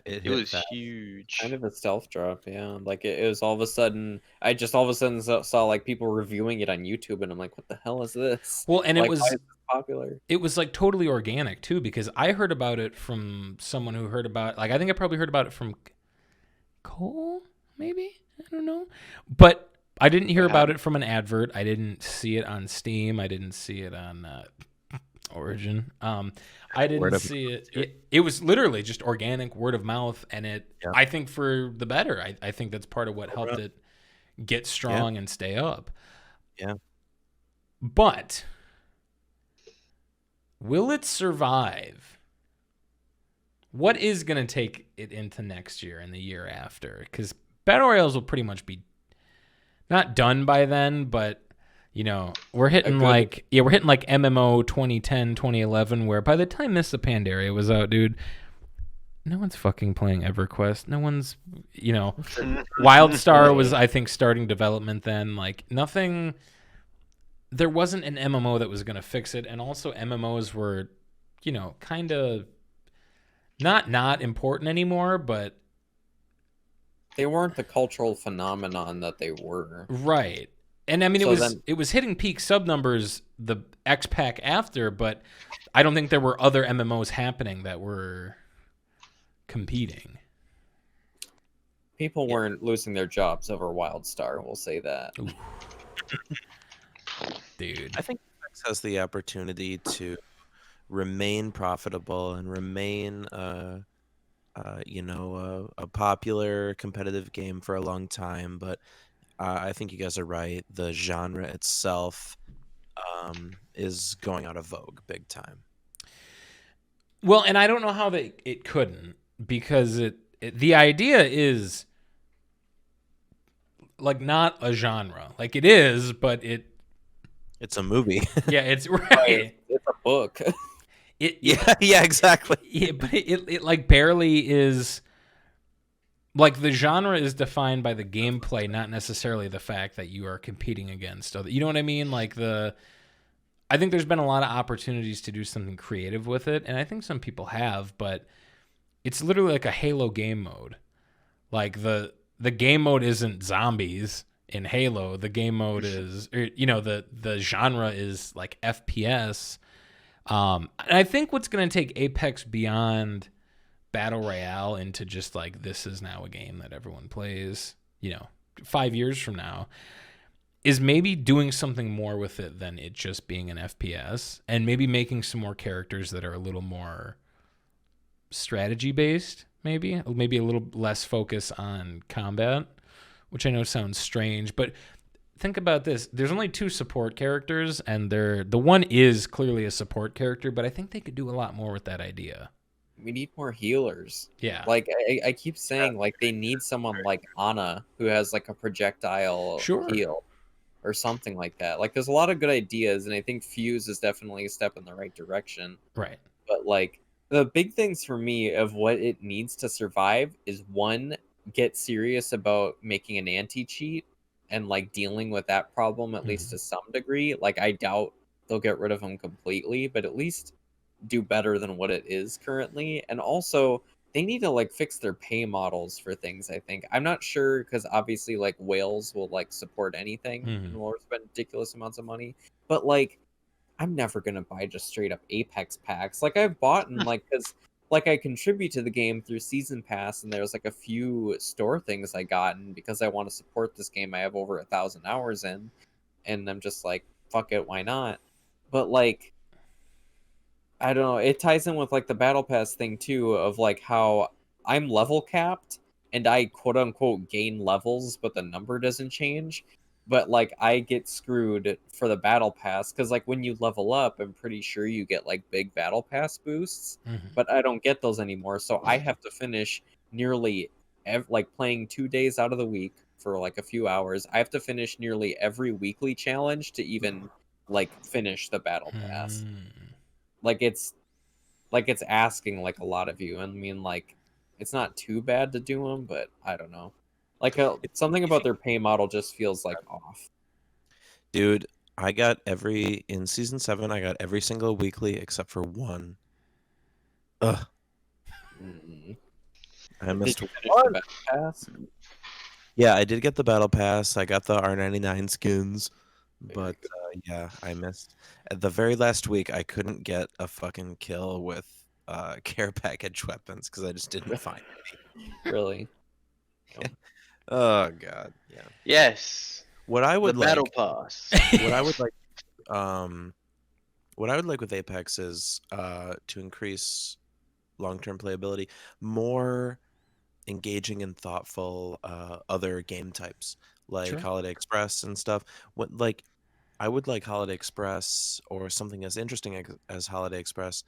It it was fast. huge. kind of a stealth drop, yeah. Like it was all of a sudden, I just all of a sudden saw like people reviewing it on YouTube, and I'm like, what the hell is this? Well, and Like, it why was is this popular? it was like totally organic too, because I heard about it from someone who heard about, like, I think I probably heard about it from Cole, maybe, I don't know, but I didn't hear about it from an advert. I didn't see it on Steam. I didn't see it on Origin. I didn't see it. It was literally just organic word of mouth, and I think for the better. I think that's part of what helped it get strong and stay up. Yeah. But will it survive? What is going to take it into next year and the year after? Because Battle Royales will pretty much be not done by then, but we're hitting like MMO 2010, 2011, where by the time Mists of Pandaria was out, dude, no one's fucking playing EverQuest. No one's, WildStar was, I think, starting development then. Like, nothing, there wasn't an MMO that was going to fix it. And also MMOs were, kind of not important anymore, but They weren't the cultural phenomenon that they were. Right. And I mean, So it was hitting peak sub numbers the X-Pack after, but I don't think there were other MMOs happening that were competing. People weren't losing their jobs over WildStar, we'll say that. Ooh. Dude. I think Apex has the opportunity to remain profitable and remain a popular competitive game for a long time, but I think you guys are right. The genre itself is going out of vogue big time. Well, and I don't know how it couldn't, because the idea is like not a genre. Like, it is, but it's a movie. Yeah, it's right. It's a book. Yeah, exactly. Yeah, but it like barely is. Like, the genre is defined by the gameplay, not necessarily the fact that you are competing against other. You know what I mean? Like, I think there's been a lot of opportunities to do something creative with it, and I think some people have, but it's literally like a Halo game mode. Like, the game mode isn't zombies in Halo. The game mode is, the genre is like FPS. And I think what's going to take Apex beyond Battle Royale into just like, this is now a game that everyone plays, 5 years from now, is maybe doing something more with it than it just being an FPS, and maybe making some more characters that are a little more strategy based, maybe a little less focus on combat, which I know sounds strange, but think about this. There's only 2 support characters, and the one is clearly a support character, but I think they could do a lot more with that idea. We need more healers. Yeah. Like, I keep saying, like, they need someone like Ana, who has like a projectile heal or something like that. Like, there's a lot of good ideas, and I think Fuse is definitely a step in the right direction. Right. But like, the big things for me of what it needs to survive is, one, get serious about making an anti-cheat and like dealing with that problem at least to some degree. Like, I doubt they'll get rid of them completely, but at least do better than what it is currently. And also, they need to like fix their pay models for things. I think I'm not sure because obviously like whales will like support anything and will spend ridiculous amounts of money, but like I'm never gonna buy just straight up Apex packs. Like I've bought and like because like I contribute to the game through season pass, and there's like a few store things I gotten because I want to support this game. I have over 1,000 hours in, and I'm just like, fuck it, why not? But like, I don't know. It ties in with like the battle pass thing too, of like how I'm level capped and I quote unquote gain levels, but the number doesn't change. But like I get screwed for the battle pass because like when you level up, I'm pretty sure you get like big battle pass boosts, but I don't get those anymore. So I have to finish nearly like playing 2 days out of the week for like a few hours. I have to finish nearly every weekly challenge to even like finish the battle pass. Like it's asking like a lot of you. I mean, like it's not too bad to do them, but I don't know. Like something about their pay model just feels like off. Dude, I got in season 7. I got every single weekly except for one. Ugh. I missed Did you finish the battle pass? Yeah, I did get the battle pass. I got the R99 skins, but yeah, I missed. At the very last week, I couldn't get a fucking kill with care package weapons because I just didn't find any. Really? Oh god, yeah. Yes. What I would The like, battle pass. what I would like, what I would like with Apex is to increase long-term playability, more engaging and thoughtful other game types like Sure. Holiday Express and stuff. What like I would like Holiday Express or something as interesting as Holiday Express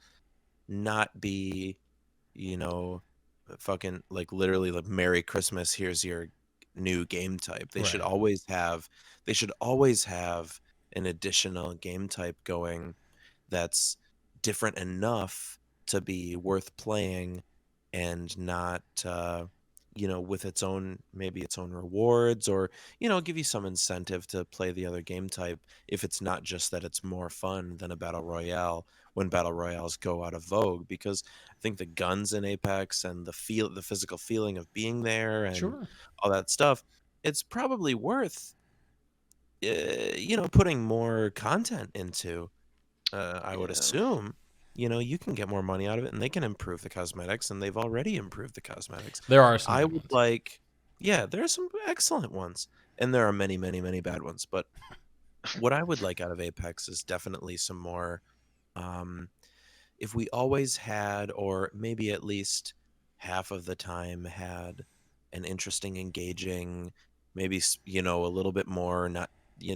not be, you know, fucking like literally like Merry Christmas, here's your new game type. They should Right. always have an additional game type going that's different enough to be worth playing and not with its own rewards, or give you some incentive to play the other game type if it's not just that it's more fun than a battle royale when battle royales go out of vogue. Because I think the guns in Apex and the physical feeling of being there and Sure. all that stuff, it's probably worth putting more content into. I would assume, you can get more money out of it, and they can improve the cosmetics, and they've already improved the cosmetics. There are some I good would ones. like, yeah, there are some excellent ones, and there are many, many, many bad ones. But what I would like out of Apex is definitely some more. If we always had, or maybe at least half of the time had, an interesting, engaging, maybe a little bit more not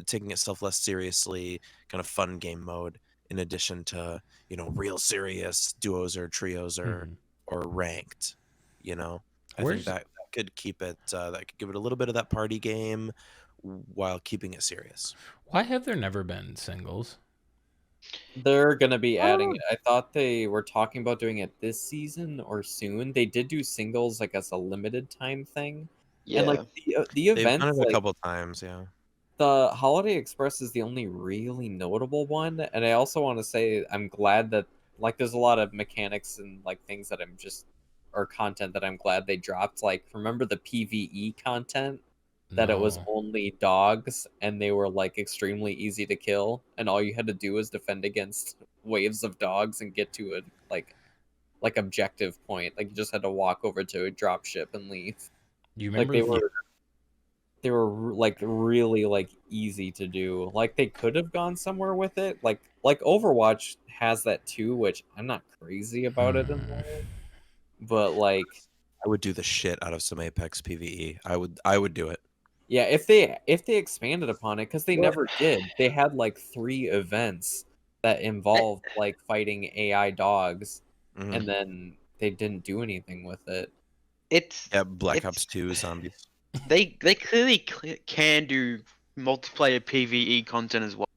taking itself less seriously, kind of fun game mode, in addition to real serious duos or trios or ranked. I think Where's that could keep it that could give it a little bit of that party game while keeping it serious. Why have there never been singles? They're gonna be adding it. I thought they were talking about doing it this season or soon. They did do singles like as a limited time thing, and like Yeah. the They've done events it a like couple times, yeah. the Holiday Express is the only really notable one. And I also want to say I'm glad that like there's a lot of mechanics and like things that I'm just or content that I'm glad they dropped. Like remember the PvE content that it was No. only dogs and they were like extremely easy to kill, and all you had to do was defend against waves of dogs and get to a like objective point. Like you just had to walk over to a drop ship and leave. You Like remember they were like really like easy to do. Like they could have gone somewhere with it. Like Overwatch has that too, which I'm not crazy about it in there. But like I would do the shit out of some Apex PvE. I would do it. yeah, if they expanded upon it, because they Well- never did. They had like 3 events that involved like fighting AI dogs, Mhm. and then they didn't do anything with it. It's Yeah, Black it's- Ops 2 zombies. they clearly can do multiplayer PvE content as well.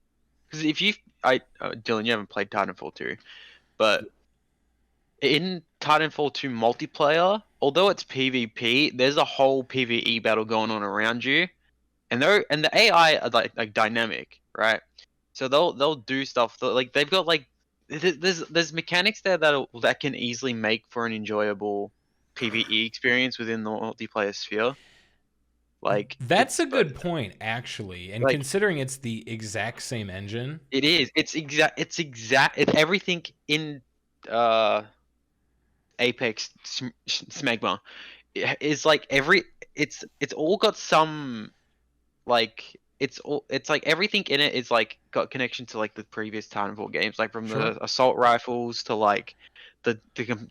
Because if Dylan, you haven't played Titanfall 2, but in Titanfall 2 multiplayer, although it's PvP, there's a whole PvE battle going on around you, and the AI are like dynamic, right? So they'll do stuff like they've got like there's mechanics there that can easily make for an enjoyable PvE experience within the multiplayer sphere. Like That's it's a good point, actually. And like considering it's the exact same engine, it is. It's everything in Apex Smegma is like it's all got some like it's like everything in it is like got connection to like the previous Titanfall games, like from Sure. the assault rifles to like the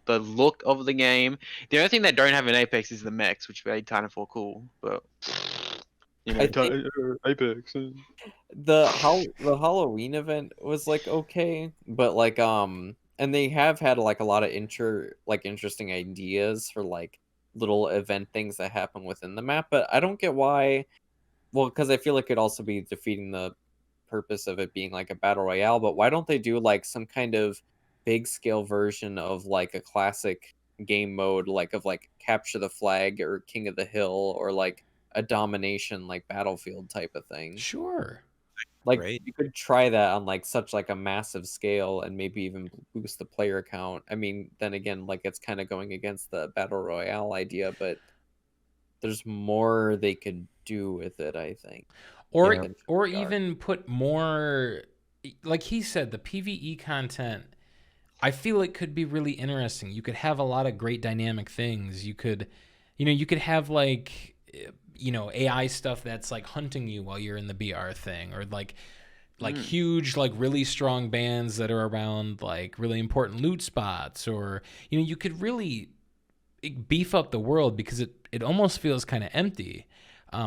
look of the game. The only thing they don't have in Apex is the mechs, which made Titanfall cool, but you know, I think Apex. the Halloween event was like okay, but like and they have had like a lot of interesting ideas for like little event things that happen within the map, but I don't get why. Well, because I feel like it'd also be defeating the purpose of it being like a battle royale. But why don't they do like some kind of big scale version of like a classic game mode, like of like capture the flag or King of the Hill or like a domination like Battlefield type of thing? sure. Like Great. you could try that on like such like a massive scale and maybe even boost the player count. I mean, then again, like it's kind of going against the battle royale idea, but there's more they could do with it, I think. Or Yeah. in that or regard. even put more, like he said, the PvE content. I feel it could be really interesting. You could have a lot of great dynamic things. You could, you could have like, AI stuff that's like hunting you while you're in the BR thing, or like huge, like really strong bands that are around like really important loot spots, or you could really beef up the world because it almost feels kind of empty.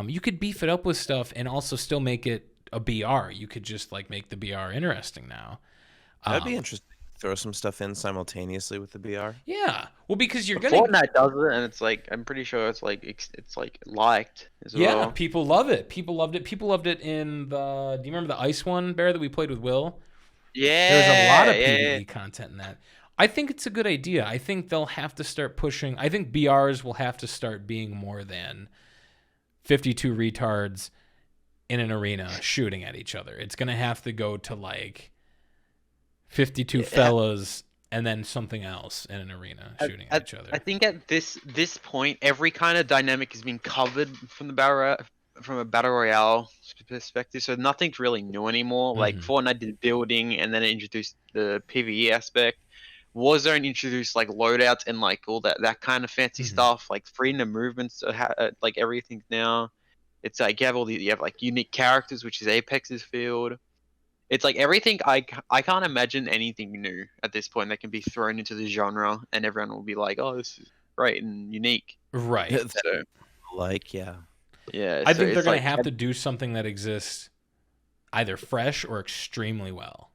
You could beef it up with stuff and also still make it a BR. You could just like make the BR interesting now. That'd be interesting. Throw some stuff in simultaneously with the BR. Yeah, well, because you're But gonna. Fortnite does it, and it's like I'm pretty sure it's like it's like liked as Yeah, well. people love it. People loved it. People loved it in the. Do you remember the ice one, Bear, that we played with Will? There's a lot Yeah, of yeah, PvE content in that. I think it's a good idea. I think they'll have to start pushing. I think BRs will have to start being more than 52 retards in an arena shooting at each other. It's going to have to go to like 52 yeah. fellas and then something else in an arena shooting at each other. I think at this point, every kind of dynamic has been covered from from a battle royale perspective, so nothing's really new anymore. Like Mhm. Fortnite did building, and then it introduced the PvE aspect. Warzone introduced like loadouts and like all that kind of fancy Mhm. stuff, like freedom of movements, like everything now. It's like you have like unique characters, which is Apex's field. It's like everything. I can't imagine anything new at this point that can be thrown into the genre, and everyone will be like, "Oh, this is great and unique." Right. So Like, yeah. yeah, I so think they're it's going like to have to do something that exists either fresh or extremely well.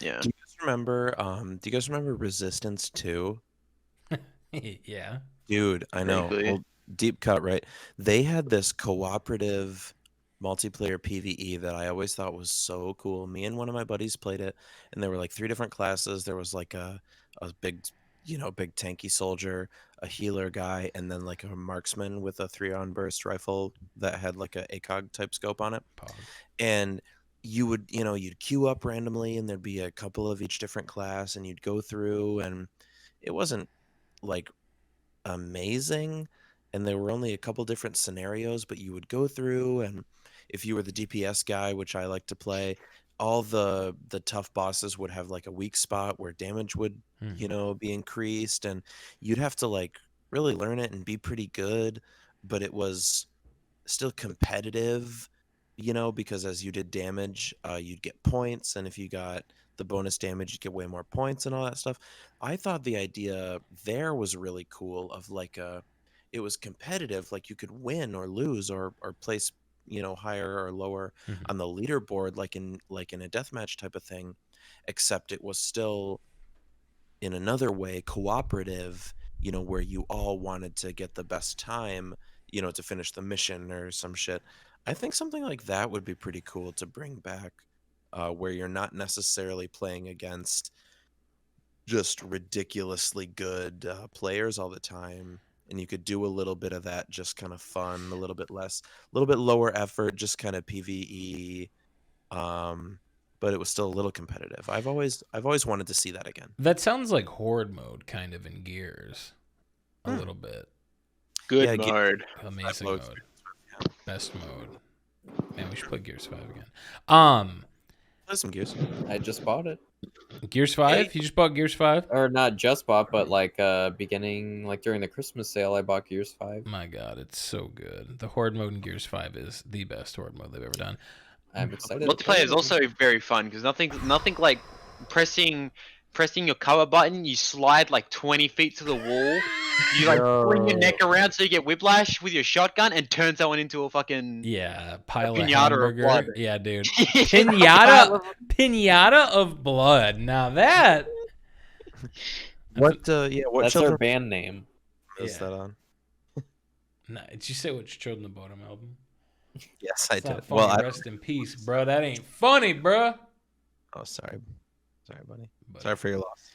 yeah. Do you guys remember? Do you guys remember Resistance 2? Yeah. Dude, I know. Vaguely. Well, deep cut, right? They had this cooperative multiplayer PvE that I always thought was so cool. Me and one of my buddies played it, and there were like 3 different classes. There was like a big, big tanky soldier, a healer guy, and then like a marksman with a 3-on burst rifle that had like a ACOG type scope on it. Pog. And you'd queue up randomly, and there'd be a couple of each different class, and you'd go through, and it wasn't like amazing, and there were only a couple different scenarios, but you would go through, and if you were the DPS guy, which I like to play, all the tough bosses would have like a weak spot where damage would be increased, and you'd have to like really learn it and be pretty good, but it was still competitive, because as you did damage, you'd get points, and if you got the bonus damage, you'd get way more points and all that stuff. I thought the idea there was really cool of like it was competitive, like you could win or lose or place, higher or lower on the leaderboard, like in a deathmatch type of thing, except it was still in another way cooperative, where you all wanted to get the best time, to finish the mission or some shit. I think something like that would be pretty cool to bring back, where you're not necessarily playing against just ridiculously good players all the time, and you could do a little bit of that, just kind of fun, a little bit less, a little bit lower effort, just kind of PvE, but it was still a little competitive. I've always wanted to see that again. That sounds like horde mode kind of in Gears. a little bit. Good Yeah, mode. Amazing low mode. experience. Best mode. Man, we should play Gears 5 again. Play some Gears. I just bought it. Gears 5? You just bought Gears 5? Or not just bought, but like beginning, like during the Christmas sale, I bought Gears 5. My God, it's so good. The Horde mode in Gears 5 is the best Horde mode they've ever done. I'm excited. to play Multiplayer it. is also very fun because nothing like pressing your cover button. You slide like 20 feet to the wall. You like bring your neck around so you get whiplash with your shotgun and turn someone into a fucking Yeah, pile of pinata of hamburger. blood. Yeah, dude. Pinata. Pinata of blood. Now that What? What That's children their band name. is Yeah. that on? Did you say which Children of Bodom album? Yes, I It's not did. funny. Well, Rest in peace, bro. That ain't funny, bro. oh, sorry, buddy. But, Sorry for your loss.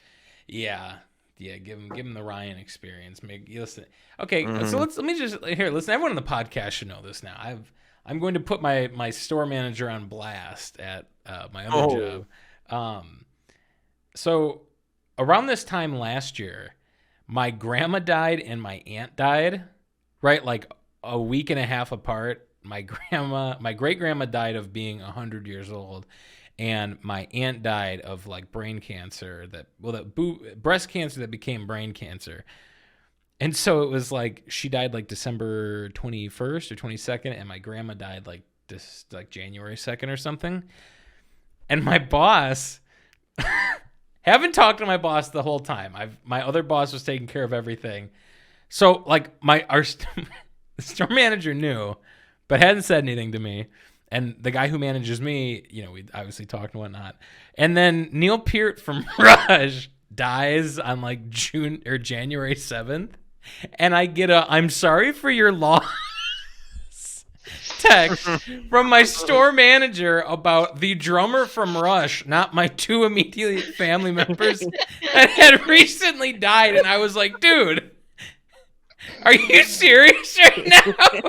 yeah, give him the Ryan experience. Listen. Okay, Mhm. so let me just listen. Everyone on the podcast should know this now. I'm going to put my store manager on blast at my other job. So around this time last year, my grandma died and my aunt died, right? Like a week and a half apart. My great grandma died of being 100 years old, and my aunt died of like brain cancer breast cancer that became brain cancer. And so it was like she died like December 21st or 22nd, and my grandma died like January 2nd or something. And my boss, haven't talked to my boss the whole time. My other boss was taking care of everything. So like our store manager knew, but hadn't said anything to me. And the guy who manages me, we obviously talked and whatnot. And then Neil Peart from Rush dies on like January 7th. And I get I'm sorry for your loss text from my store manager about the drummer from Rush, not my two immediate family members that had recently died. And I was like, dude, are you serious right now?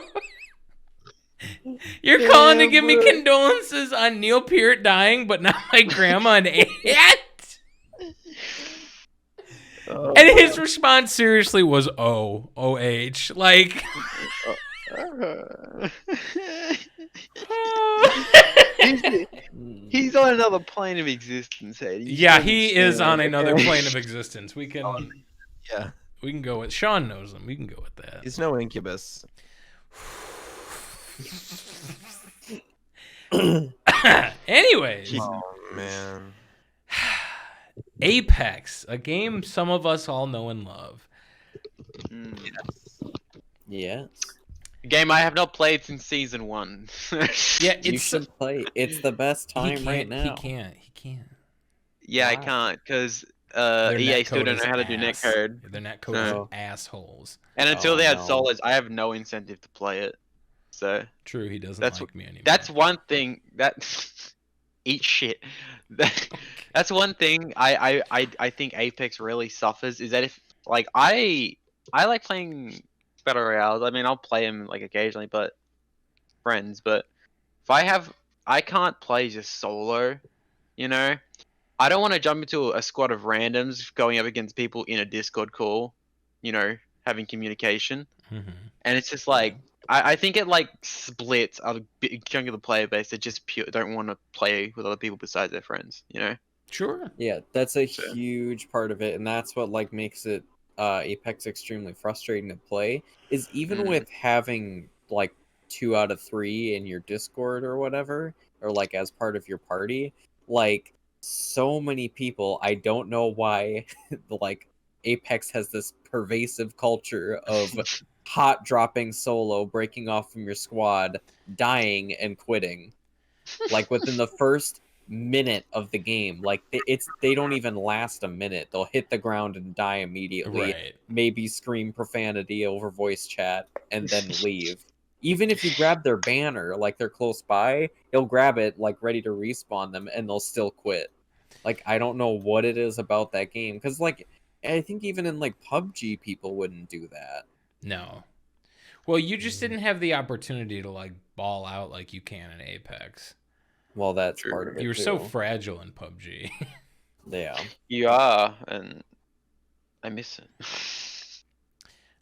You're calling to give me condolences on Neil Peart dying, but not my grandma and aunt? And his response seriously was OH. Like He's on another plane of existence, Ed. yeah, he is on another plane of existence. We can Yeah, go with Sean knows him. We can go with that. he's no incubus. Anyways, Oh man. Apex, a game some of us all know and love. Yes. A game I have not played since season 1. Yeah, You should play. It's the best time right now. He can't. Yeah, I Wow. can't because Their EA netcode still don't is know how to do ass. netcode. Their netcode Oh. is assholes. And until Oh, they had no. solos, I have no incentive to play it. So True, he doesn't That's like me anymore. that's one thing that eat shit. That's one thing I think Apex really suffers is that if like I like playing battle royales. I mean, I'll play them like occasionally, but friends. But if I can't play just solo. You know, I don't want to jump into a squad of randoms going up against people in a Discord call. You know, having communication, Mhm. and it's just like. I think it like splits a big chunk of the player base that just don't want to play with other people besides their friends, you know? Sure. Yeah, that's a So- huge part of it, and that's what like makes it Apex extremely frustrating to play. Is even with having like 2 out of 3 in your Discord or whatever, or like as part of your party, like so many people. I don't know why, like Apex has this pervasive culture of hot dropping solo, breaking off from your squad, dying and quitting. Like within the first minute of the game, like they don't even last a minute. They'll hit the ground and die immediately. Right. Maybe scream profanity over voice chat and then leave. Even if you grab their banner, like they're close by, he'll grab it like ready to respawn them and they'll still quit. Like I don't know what it is about that game, because like I think even in like PUBG people wouldn't do that. No. Well, you just didn't have the opportunity to like ball out like you can in Apex. Well, that's True. part of it. You were so too. fragile in PUBG. Yeah. You are, and I miss it.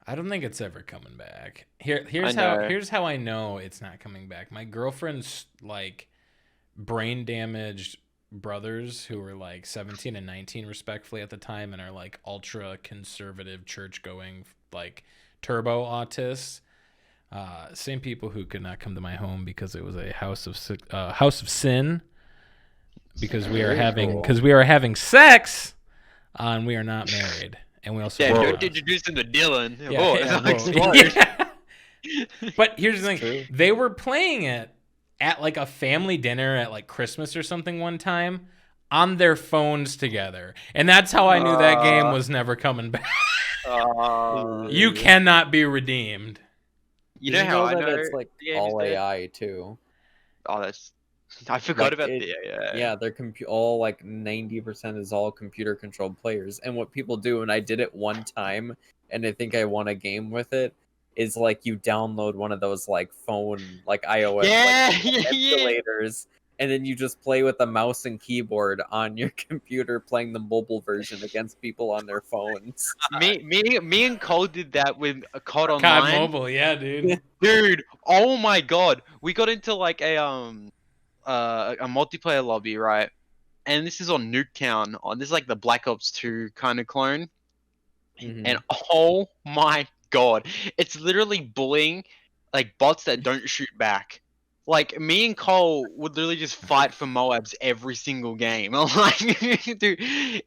I don't think it's ever coming back. I Here's how I know it's not coming back. My girlfriend's like brain damaged brothers who were like 17 and 19 respectfully at the time and are like ultra conservative church going like turbo autists. Same people who could not come to my home because it was a house of sin because we are having sex and we are not married. And we also don't introduce him to Dylan. But here's the thing. True. They were playing it at like a family dinner at like Christmas or something one time on their phones together. And that's how I knew that game was never coming back. You cannot be redeemed. You know how I that know it's like the game all is dead? AI too. Oh, I forgot Like, about the AI. Yeah, they're all like 90% is all computer controlled players. And what people do, and I did it one time, and I think I won a game with it, is like you download one of those like phone like iOS like, emulators, and then you just play with the mouse and keyboard on your computer, playing the mobile version against people on their phones. Me and Cole did that with COD Online. COD Mobile, yeah, dude. Dude, oh my god, we got into like a multiplayer lobby, right? And this is on Nuketown. This is like the Black Ops 2 kind of clone. And oh my god, it's literally bullying like bots that don't shoot back. Like me and Cole would literally just fight for Moabs every single game. I'm like, dude,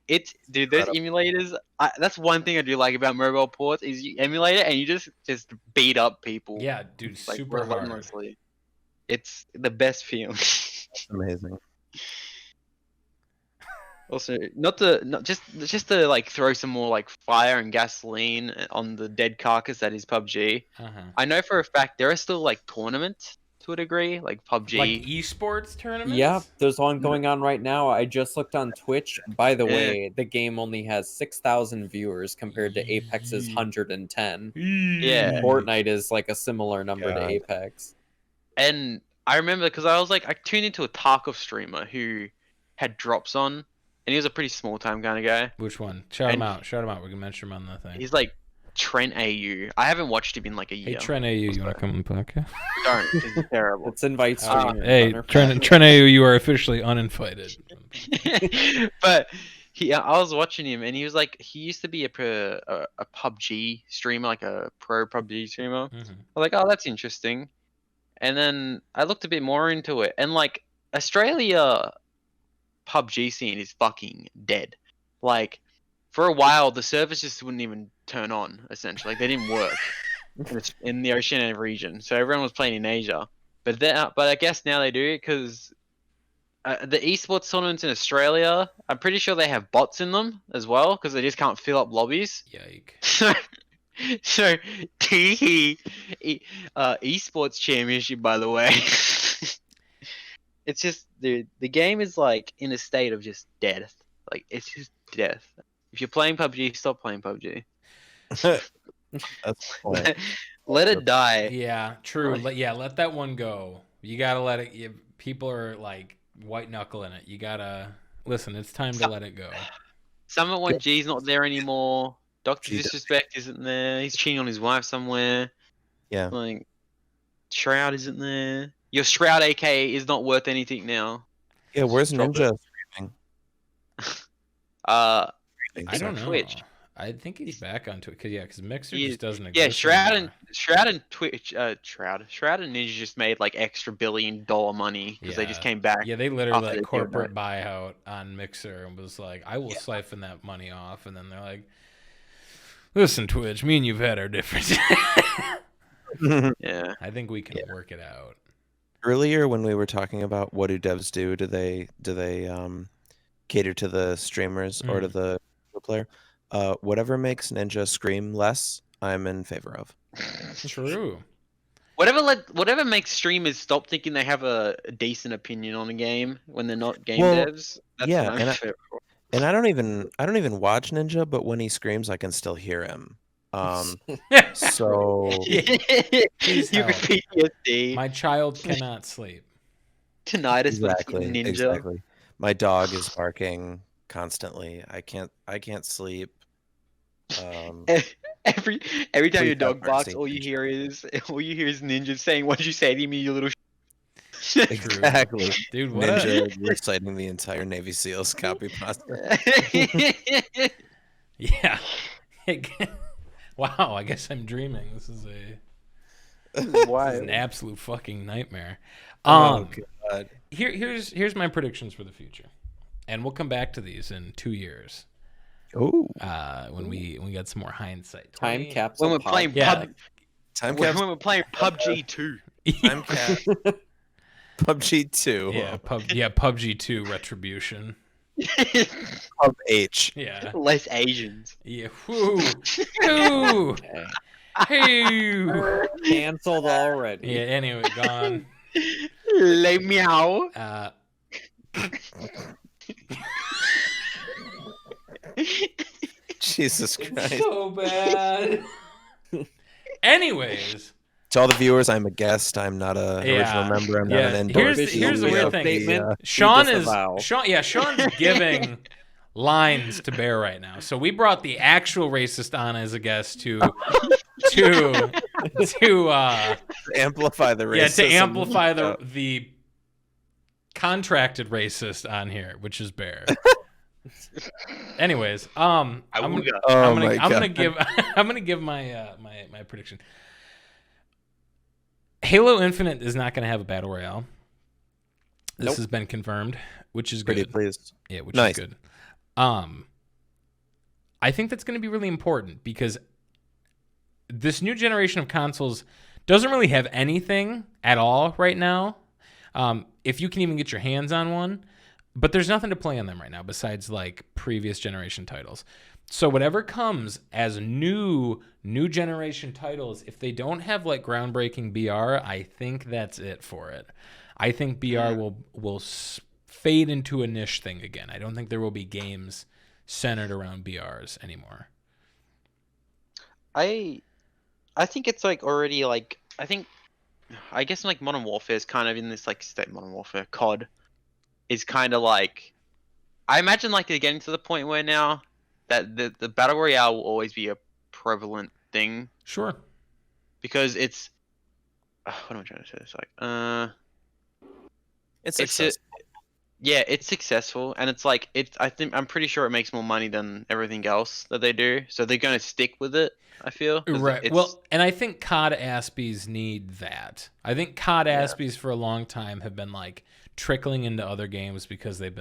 those emulators. That's one thing I do like about mobile ports is you emulate it and you just beat up people. Yeah, dude, like, super hard. relentlessly. It's the best feeling. That's amazing. Also, just to like throw some more like fire and gasoline on the dead carcass that is PUBG. I know for a fact there are still like tournaments to a degree, like PUBG. Like esports tournaments? Yeah, there's one going on right now. I just looked on Twitch. By the way, the game only has 6,000 viewers compared to Apex's 110. Yeah. Fortnite is like a similar number to Apex. And I remember because I tuned into a Tarkov streamer who had drops on, and he was a pretty small time kind of guy. Which one? Shout him out. Shout him out. We can mention him on the thing. He's like Trent AU. I haven't watched him in like a year. Hey, Trent AU, you want to come on the podcast? Don't, because he's terrible. Let's invite streamers. Hey, Trent AU, you are officially uninvited. But I was watching him, and he was like, he used to be a PUBG streamer, like a pro PUBG streamer. I was like, oh, that's interesting. And then I looked a bit more into it, and like Australia PUBG scene is fucking dead. Like for a while, the servers just wouldn't even turn on. Essentially, like they didn't work in the Oceania region, so everyone was playing in Asia. But I guess now they do because the esports tournaments in Australia, I'm pretty sure they have bots in them as well because they just can't fill up lobbies. Yike. So esports championship, by the way. It's just the game is like in a state of just death. Like it's just death. If you're playing PUBG, stop playing PUBG. That's cool. Let it die. Yeah, true. Let that one go. You gotta let it. People are like white knuckling it. You gotta listen. It's time to let it go. Summit 1G's not there anymore. Dr. Disrespect isn't there. He's cheating on his wife somewhere. Yeah. Like Shroud isn't there. Your Shroud AK is not worth anything now. Yeah, where's Ninja streaming? I don't know. Twitch. I think he's back on Twitch because Mixer just doesn't exist. Yeah, Shroud anymore. and Twitch, Shroud and Ninja just made like extra $1 billion money because they just came back. Yeah, they literally after like they corporate buyout on Mixer and was like, I will siphon that money off, and then they're like, listen, Twitch, me and you've had our differences. Yeah, I think we can work it out. Earlier when we were talking about what do devs do, do they cater to the streamers or to the player? Whatever makes Ninja scream less, I'm in favor of. True. Whatever makes streamers stop thinking they have a decent opinion on a game when they're not game devs. That's yeah, what I'm fair for. And I don't even watch Ninja, but when he screams, I can still hear him. So You can PTSD. My child cannot sleep. Tinnitus, exactly, Ninja. exactly. My dog is barking constantly. I can't sleep. every time Please your have dog barks, mercy, all you Ninja. hear is Ninja saying, "What'd you say to me, you little?" Exactly. Dude, what Ninja reciting the entire Navy SEALs copy pasta. Yeah. Wow, I guess I'm dreaming. This is an absolute fucking nightmare. Oh God. Here's my predictions for the future, and we'll come back to these in 2 years. Oh. When we get some more hindsight. Time 20 capsule. When we're playing Yeah. Time when capsule. we're playing PUBG 2. Time cap. PUBG 2. Yeah, PUBG 2 Retribution. Pub H. Yeah. Less Asians. Yeah. Whoo. Whoo. Okay. Hey. Cancelled already. Yeah, anyway, gone. Le meow. Jesus Christ. So bad. Anyways. To all the viewers, I'm a guest. I'm not a original member. I'm not an endorser. Here's the weird thing. Sean's giving lines to Bear right now. So we brought the actual racist on as a guest to amplify the racism. Yeah, to amplify the contracted racist on here, which is Bear. Anyways, I'm gonna give my my prediction. Halo Infinite is not gonna have a battle royale. This has been confirmed, which is Pretty good. pleased. Yeah, which Nice. is good. I think that's going to be really important because this new generation of consoles doesn't really have anything at all right now. If you can even get your hands on one, but there's nothing to play on them right now besides like previous generation titles. So whatever comes as new generation titles, if they don't have like groundbreaking BR, I think that's it for it. I think BR will fade into a niche thing again. I don't think there will be games centered around BRs anymore. I think it's like already like I guess like Modern Warfare is kind of in this like state. Modern Warfare COD is kind of like, I imagine like they're getting to the point where now that the battle royale will always be a prevalent thing. Sure. Because it's what am I trying to say? It's like It's successful. It's successful, and it's like I'm pretty sure it makes more money than everything else that they do, so they're gonna stick with it. I feel right. Well, and I think COD Aspies need that. I think COD Aspies for a long time have been like trickling into other games because they're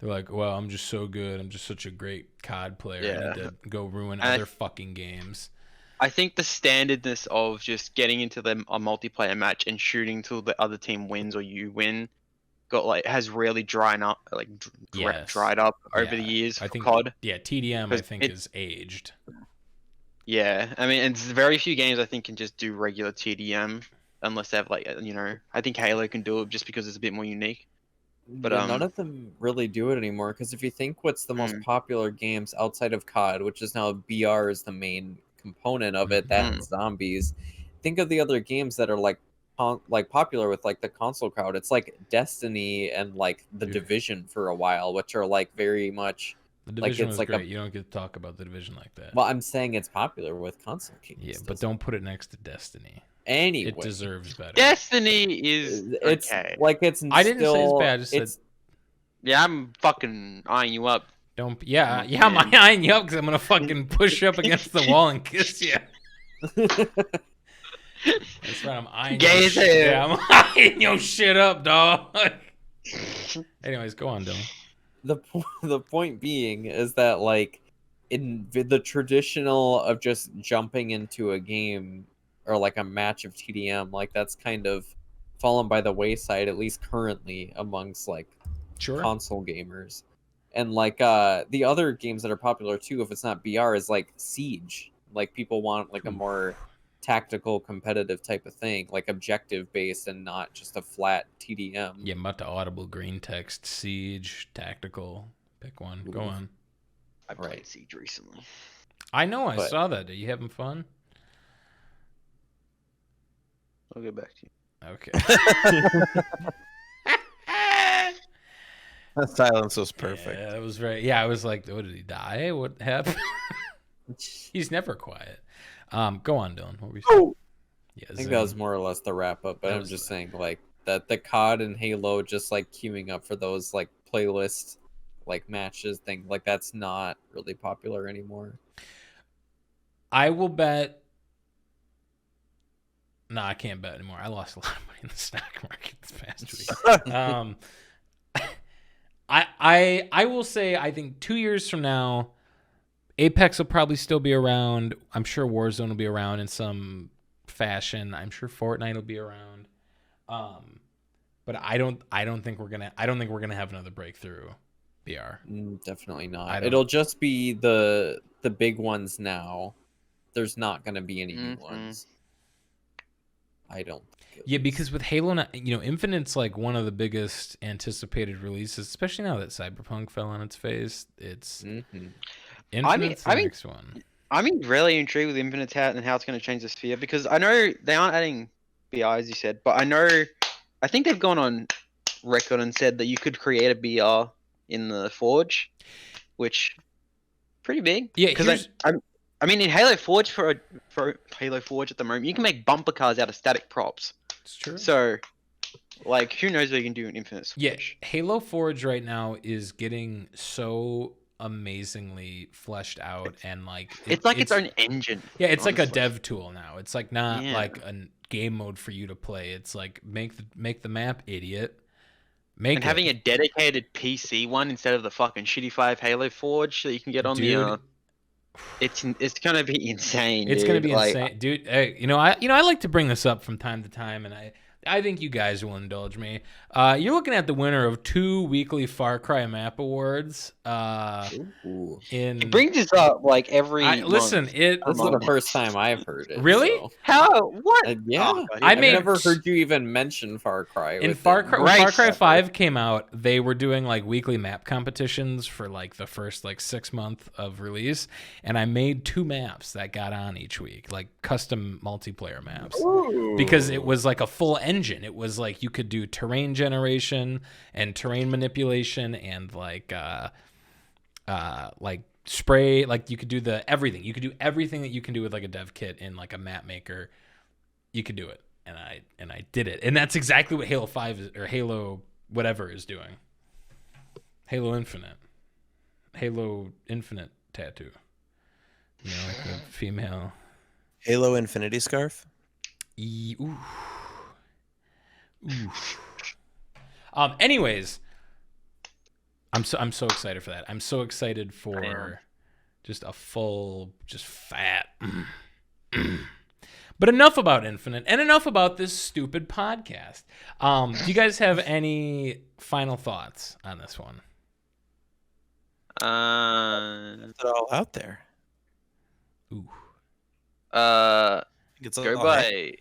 like, well, I'm just so good. I'm just such a great COD player. I need to go ruin other fucking games. I think the standardness of just getting into a multiplayer match and shooting till the other team wins or you win has really dried up over the years. I think COD. Yeah, TDM I think is aged. Yeah, I mean, and very few games I think can just do regular TDM unless they have like I think Halo can do it just because it's a bit more unique. But none of them really do it anymore because if you think what's the most popular games outside of COD, which is now BR is the main component of it, that and zombies. Think of the other games that are like popular with like the console crowd. It's like Destiny and like the Division for a while, which are like very much. The Division was great. You don't get to talk about the Division like that. Well, I'm saying it's popular with console games. Yeah, but don't put it next to Destiny. Anyway, it deserves better. Destiny is okay. I didn't say it's bad. I just said, yeah, I'm fucking eyeing you up. I'm eyeing you up because I'm gonna fucking push you up against the wall and kiss you. That's right. I'm eyeing your shit. Yeah, I'm eyeing your shit up, dog. Anyways, go on, Dylan. The point being is that like in the traditional of just jumping into a game or like a match of TDM, like that's kind of fallen by the wayside, at least currently amongst like console gamers. And like the other games that are popular too, if it's not BR, is like Siege. Like people want like a more tactical competitive type of thing, like objective based and not just a flat TDM. Yeah, I'm about to audible green text Siege tactical. Pick one. Go on. I played Siege recently. I know. I saw that. Are you having fun? I'll get back to you. Okay. That silence was perfect. Yeah, it was very. Yeah, I was like, "Oh, did he die? What happened?" He's never quiet. Go on, Dylan. What were you saying? Oh, Yeah, I think that was more or less the wrap up, but That I'm was just the- saying like that the COD and Halo just like queuing up for those like playlist like matches thing, like that's not really popular anymore. I will bet. No, I can't bet anymore. I lost a lot of money in the stock market this past week. I will say I think 2 years from now, Apex will probably still be around. I'm sure Warzone will be around in some fashion. I'm sure Fortnite will be around. But I don't think we're gonna have another breakthrough BR. Definitely I not. don't- It'll just be the big ones now. There's not gonna be any new Mhm. ones. I don't think at Yeah, least. because with Halo, Infinite's like one of the biggest anticipated releases, especially now that Cyberpunk fell on its face. It's Mhm. Infinite's the I mean- next one. I'm really intrigued with Infinite's hat and how it's going to change the sphere because I know they aren't adding BR as you said, but I think they've gone on record and said that you could create a BR in the Forge, which pretty big. Yeah, because I mean in Halo Forge for Halo Forge at the moment you can make bumper cars out of static props. It's true. So, like, who knows what you can do in Infinite Yeah, Forge? Halo Forge right now is getting so amazingly fleshed out and like It's like its own engine. Yeah, it's like a honestly. dev tool now. It's like not Yeah. like a game mode for you to play. It's like make the map, idiot. Make And it. having a dedicated PC one instead of the fucking shitty 5 Halo Forge that you can get on Dude, it's gonna be insane. it's dude. gonna be Like, insane, dude. Hey, I like to bring this up from time to time, and I think you guys will indulge me. You're looking at the winner of 2 weekly Far Cry Map Awards. Ooh. It brings this up like every Listen, month. it This is the first time I've heard it. Really? so- How? What? Yeah. Oh, God, I I've made- never heard you even mention Far Cry. in with Far it. Cry, when Right. Far Cry 5 came out, they were doing like weekly map competitions for like the first like 6 month of release, and I made 2 maps that got on each week, like custom multiplayer maps. Because it was like a full engine. It was like you could do terrain generation and terrain manipulation and like spray, like you could do everything. You could do everything that you can do with like a dev kit in like a map maker. You could do it. And I did it. And that's exactly what Halo 5 is, or Halo whatever is doing. Halo Infinite. Halo Infinite tattoo. Like the female. Halo Infinity Scarf. Ooh. Anyways, I'm so excited for that. I'm so excited for just a full, just fat. But enough about Infinite and enough about this stupid podcast. Do you guys have any final thoughts on this one? It's all out there. Ooh. It's Go all by.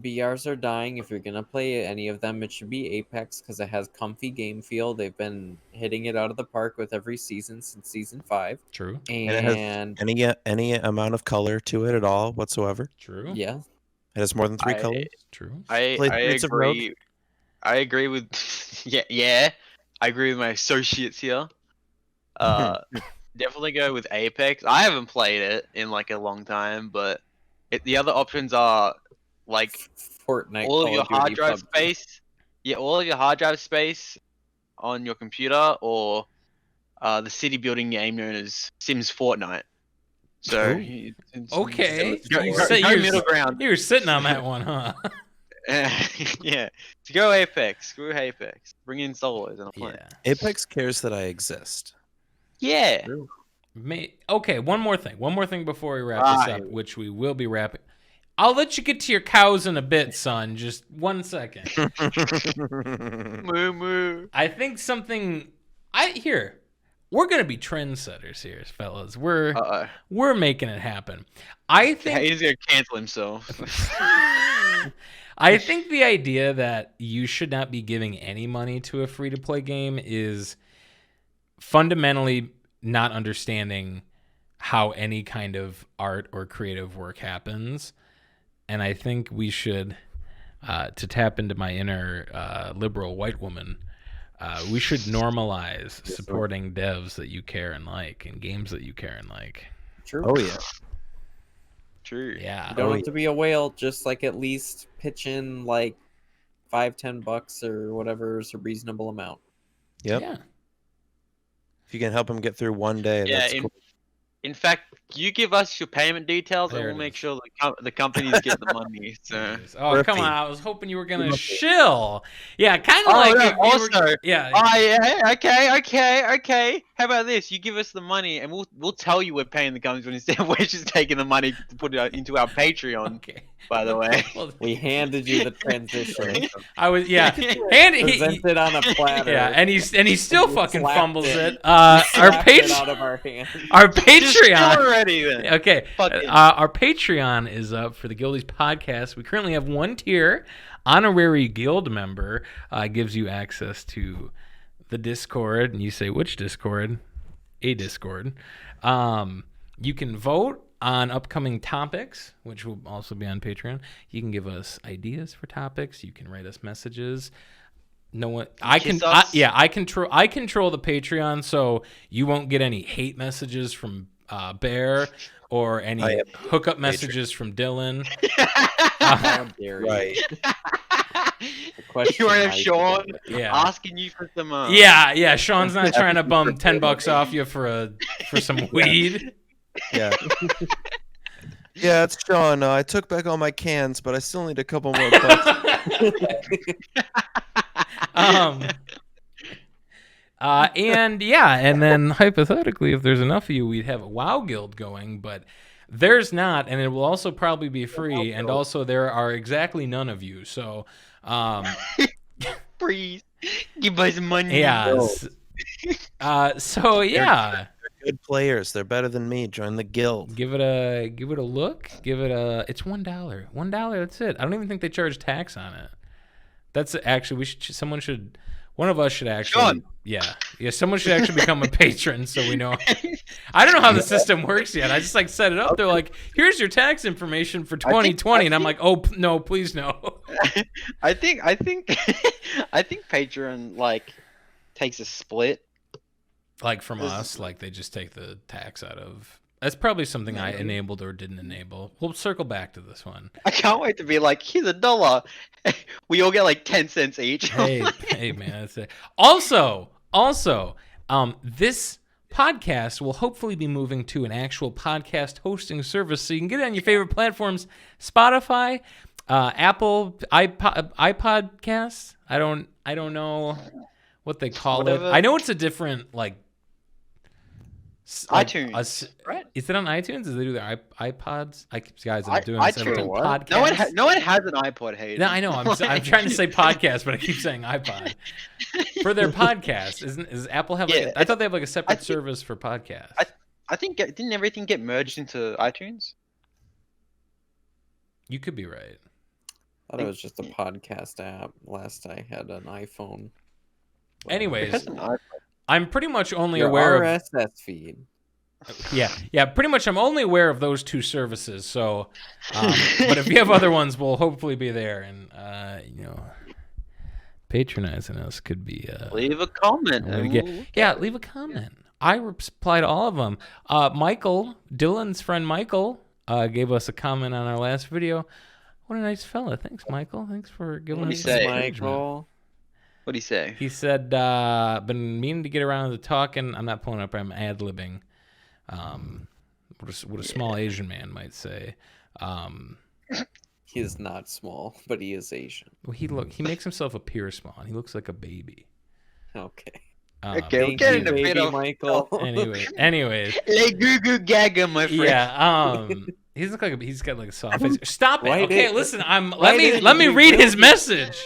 BRs are dying. If you're gonna play any of them, it should be Apex because it has comfy game feel. They've been hitting it out of the park with every season since season 5. True. And it has any amount of color to it at all whatsoever. True. Yeah, It has more than 3 colors. True. I Streets of Rogue. agree. I agree with. yeah. I agree with my associates here. Definitely go with Apex. I haven't played it in like a long time, but the other options are like Fortnite, all of Call your of Duty, hard drive PUBG. space. Yeah, all of your hard drive space on your computer, or the city building game known as Sims Fortnite. So Ooh. Okay. go You're- middle ground. You were sitting on that one, huh? Yeah, to go Apex, screw Apex, bring in solos and I'll play. Yeah. Apex cares that I exist. Yeah. Okay, one more thing before we wrap this Right. up, which we will be wrapping. I'll let you get to your cows in a bit, son. Just 1 second. Moo moo. I think we're gonna be trendsetters here, fellas. We're making it happen. I think He's gonna cancel himself. I think the idea that you should not be giving any money to a free-to-play game is fundamentally not understanding how any kind of art or creative work happens. And I think we should, to tap into my inner liberal white woman, we should normalize supporting devs that you care and like and games that you care and like. True. Oh yeah. True. Yeah. You don't Oh, have to be a whale. Just like at least pitch in like $5-10 or whatever is a reasonable amount. Yep. Yeah. If you can help him get through one day, Yeah. that's cool. In fact, you give us your payment details, There and it we'll make is. sure the companies get the money. So. Oh, come on. Perfect. I was hoping you were going to shill. Yeah, kind of Oh, like no, if you also, were... Yeah. Oh yeah, okay. How about this? You give us the money, and we'll tell you we're paying the companies, but instead we're just taking the money to put it into our Patreon. Okay. By the way, Well, We handed you the transition. I was... Yeah. And he... Presented on a platter. Yeah, and he still We fucking slapped fumbles it. it. Our Slapped it out Patreon... of our hand. Our Just chill Patreon... already then. Okay, Fucking- our Patreon is up for the Guildies podcast. We currently have one tier. Honorary guild member gives you access to the Discord, and you say, which Discord? A Discord. You can vote on upcoming topics, which will also be on Patreon. You can give us ideas for topics. You can write us messages. No one. I control the Patreon, so you won't get any hate messages from Bear or any hookup messages from Dylan. How dare you. Right. The question You want to have I Sean put. Yeah. asking you for some. Yeah. Sean's not trying to bum $10 off you for some weed. Yeah. Yeah, it's Sean. I took back all my cans, but I still need a couple more bucks. And then hypothetically, if there's enough of you, we'd have a WoW guild going, but there's not, and it will also probably be free, and also there are exactly none of you. So, Please give us money. yeah. So yeah. Good players. They're better than me. Join the guild. Give it a look. It's $1. $1. That's it. I don't even think they charge tax on it. That's actually one of us should actually. Sean. Yeah. Someone should actually become a patron so we know. I don't know how the system works yet. I just set it up. They're like, here's your tax information for 2020, and I'm like, oh no, please no. I think Patreon takes a split. From us, they just take the tax out of. That's probably something I enabled or didn't enable. We'll circle back to this one. I can't wait to be like, here's $1. We all get 10 cents each. Hey, man, that's it. Also, this podcast will hopefully be moving to an actual podcast hosting service, so you can get it on your favorite platforms: Spotify, Apple, iPodcasts. I don't know what they call Whatever. it. I know it's a different iTunes, right? Is it on iTunes? Does they do their iPods? Guys, I'm doing this every time. iTunes. Podcast. No one has an iPod, Hayden. No, I know. I'm trying to say podcast, but I keep saying iPod. For their podcast, is Apple have? I thought they have a separate service for podcasts. I think didn't everything get merged into iTunes? You could be right. I thought it was just a podcast app. Last I had an iPhone. Anyways, I'm pretty much only Your aware RSS feed. Yeah. Pretty much, I'm only aware of those two services. So, but if you have other ones, we'll hopefully be there. And patronizing us could be. Leave a comment. Leave a comment. I reply to all of them. Michael, Dylan's friend Michael, gave us a comment on our last video. What a nice fella. Thanks, Michael. Thanks for giving us some encouragement. Michael. What'd he say? He said, been meaning to get around to talking. I'm not pulling up, I'm ad-libbing. What a small Asian man might say. He is not small, but he is Asian. Well, he makes himself appear small, and he looks like a baby. Okay. Okay, we're getting a bit of Michael. Anyways. Like goo goo gaga, my friend. Yeah. He's got a soft face. Stop it. Right Okay, in. listen. Right Let me in. read his message.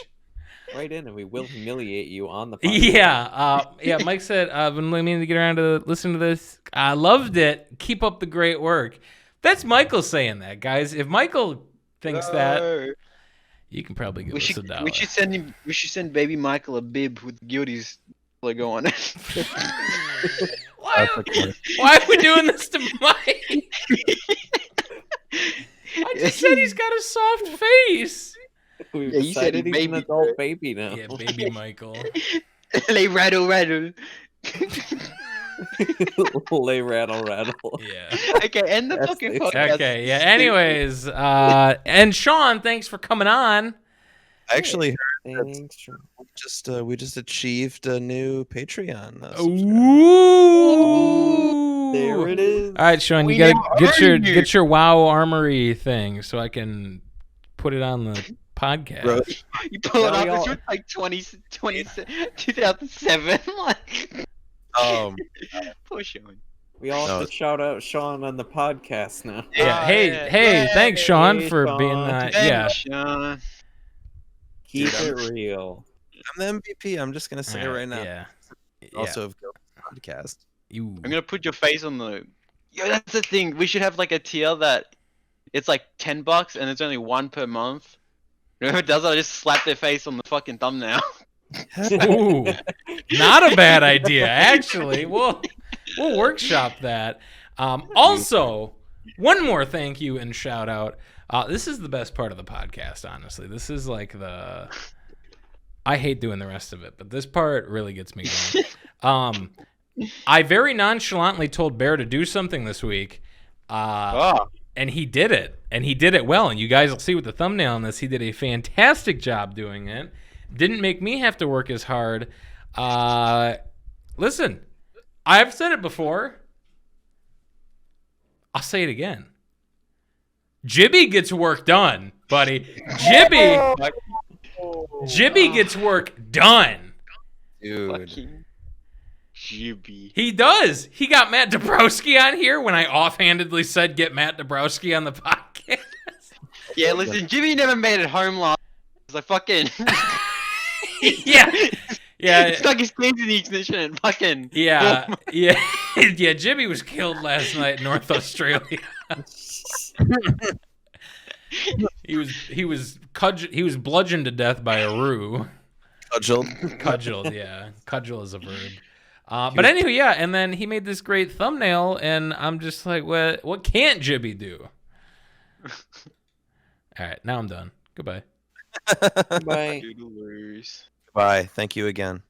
Right in, and we will humiliate you on the podcast. Yeah. Mike said, I've been meaning to get around to listen to this. I loved it. Keep up the great work. That's Michael saying that, guys. If Michael thinks that, you can probably give us $1. We should send baby Michael a bib with Guildies logo on it. Why are we doing this to Mike? I just said he's got a soft face. We've Yeah, you said decided he's baby an adult baby now. Yeah, baby Michael. Like rattle. Lay rattle rattle. Yeah. Okay, end the That's fucking the- podcast. Okay. Yeah. Anyways, and Sean, thanks for coming on. I actually heard Thanks. we just achieved a new Patreon. subscriber. Ooh. There it is. All right, Sean, We you gotta now get earn your WoW Armory thing so I can put it on the podcast. Bro, You pull it Yeah, up, we it's all- from like 2007. Like, poor Sean. We all No. have to shout out Sean on the podcast now. Yeah. Ah, Hey, yeah. hey, Yay. thanks, Sean, Hey, for Sean. being Thanks, yeah. Sean. Keep Dude, it real. I'm the MVP. I'm just gonna say it right now. Yeah. Also, have podcast. You. I'm gonna put your face on the. Yo, that's the thing. We should have like a tier that it's like $10 and it's only one per month. Whoever does it, I just slap their face on the fucking thumbnail. Ooh, not a bad idea, actually. We'll workshop that. Also, one more thank you and shout out. This is the best part of the podcast, honestly. This is like I hate doing the rest of it, but this part really gets me going. I very nonchalantly told Bear to do something this week, and he did it, and he did it well. And you guys will see with the thumbnail on this, he did a fantastic job doing it. Didn't make me have to work as hard. Listen, I've said it before. I'll say it again. Jibby gets work done, buddy. Jibby gets work done. Dude. Fucking Jibby. He does. He got Matt Dabrowski on here when I offhandedly said get Matt Dabrowski on the podcast. Yeah, listen, Jimmy never made it home last. It's like fucking. Yeah. Yeah. It's like his kids in the ignition and fucking. Yeah. Yeah. Yeah. Jimmy was killed last night in North Australia. He was bludgeoned to death by a roo. Cudgeled, yeah. Cudgel is a verb. But anyway, yeah, and then he made this great thumbnail, and I'm just like, what can't Jibby do? All right, now I'm done. Goodbye. Bye. Doodlers. Bye. Thank you again.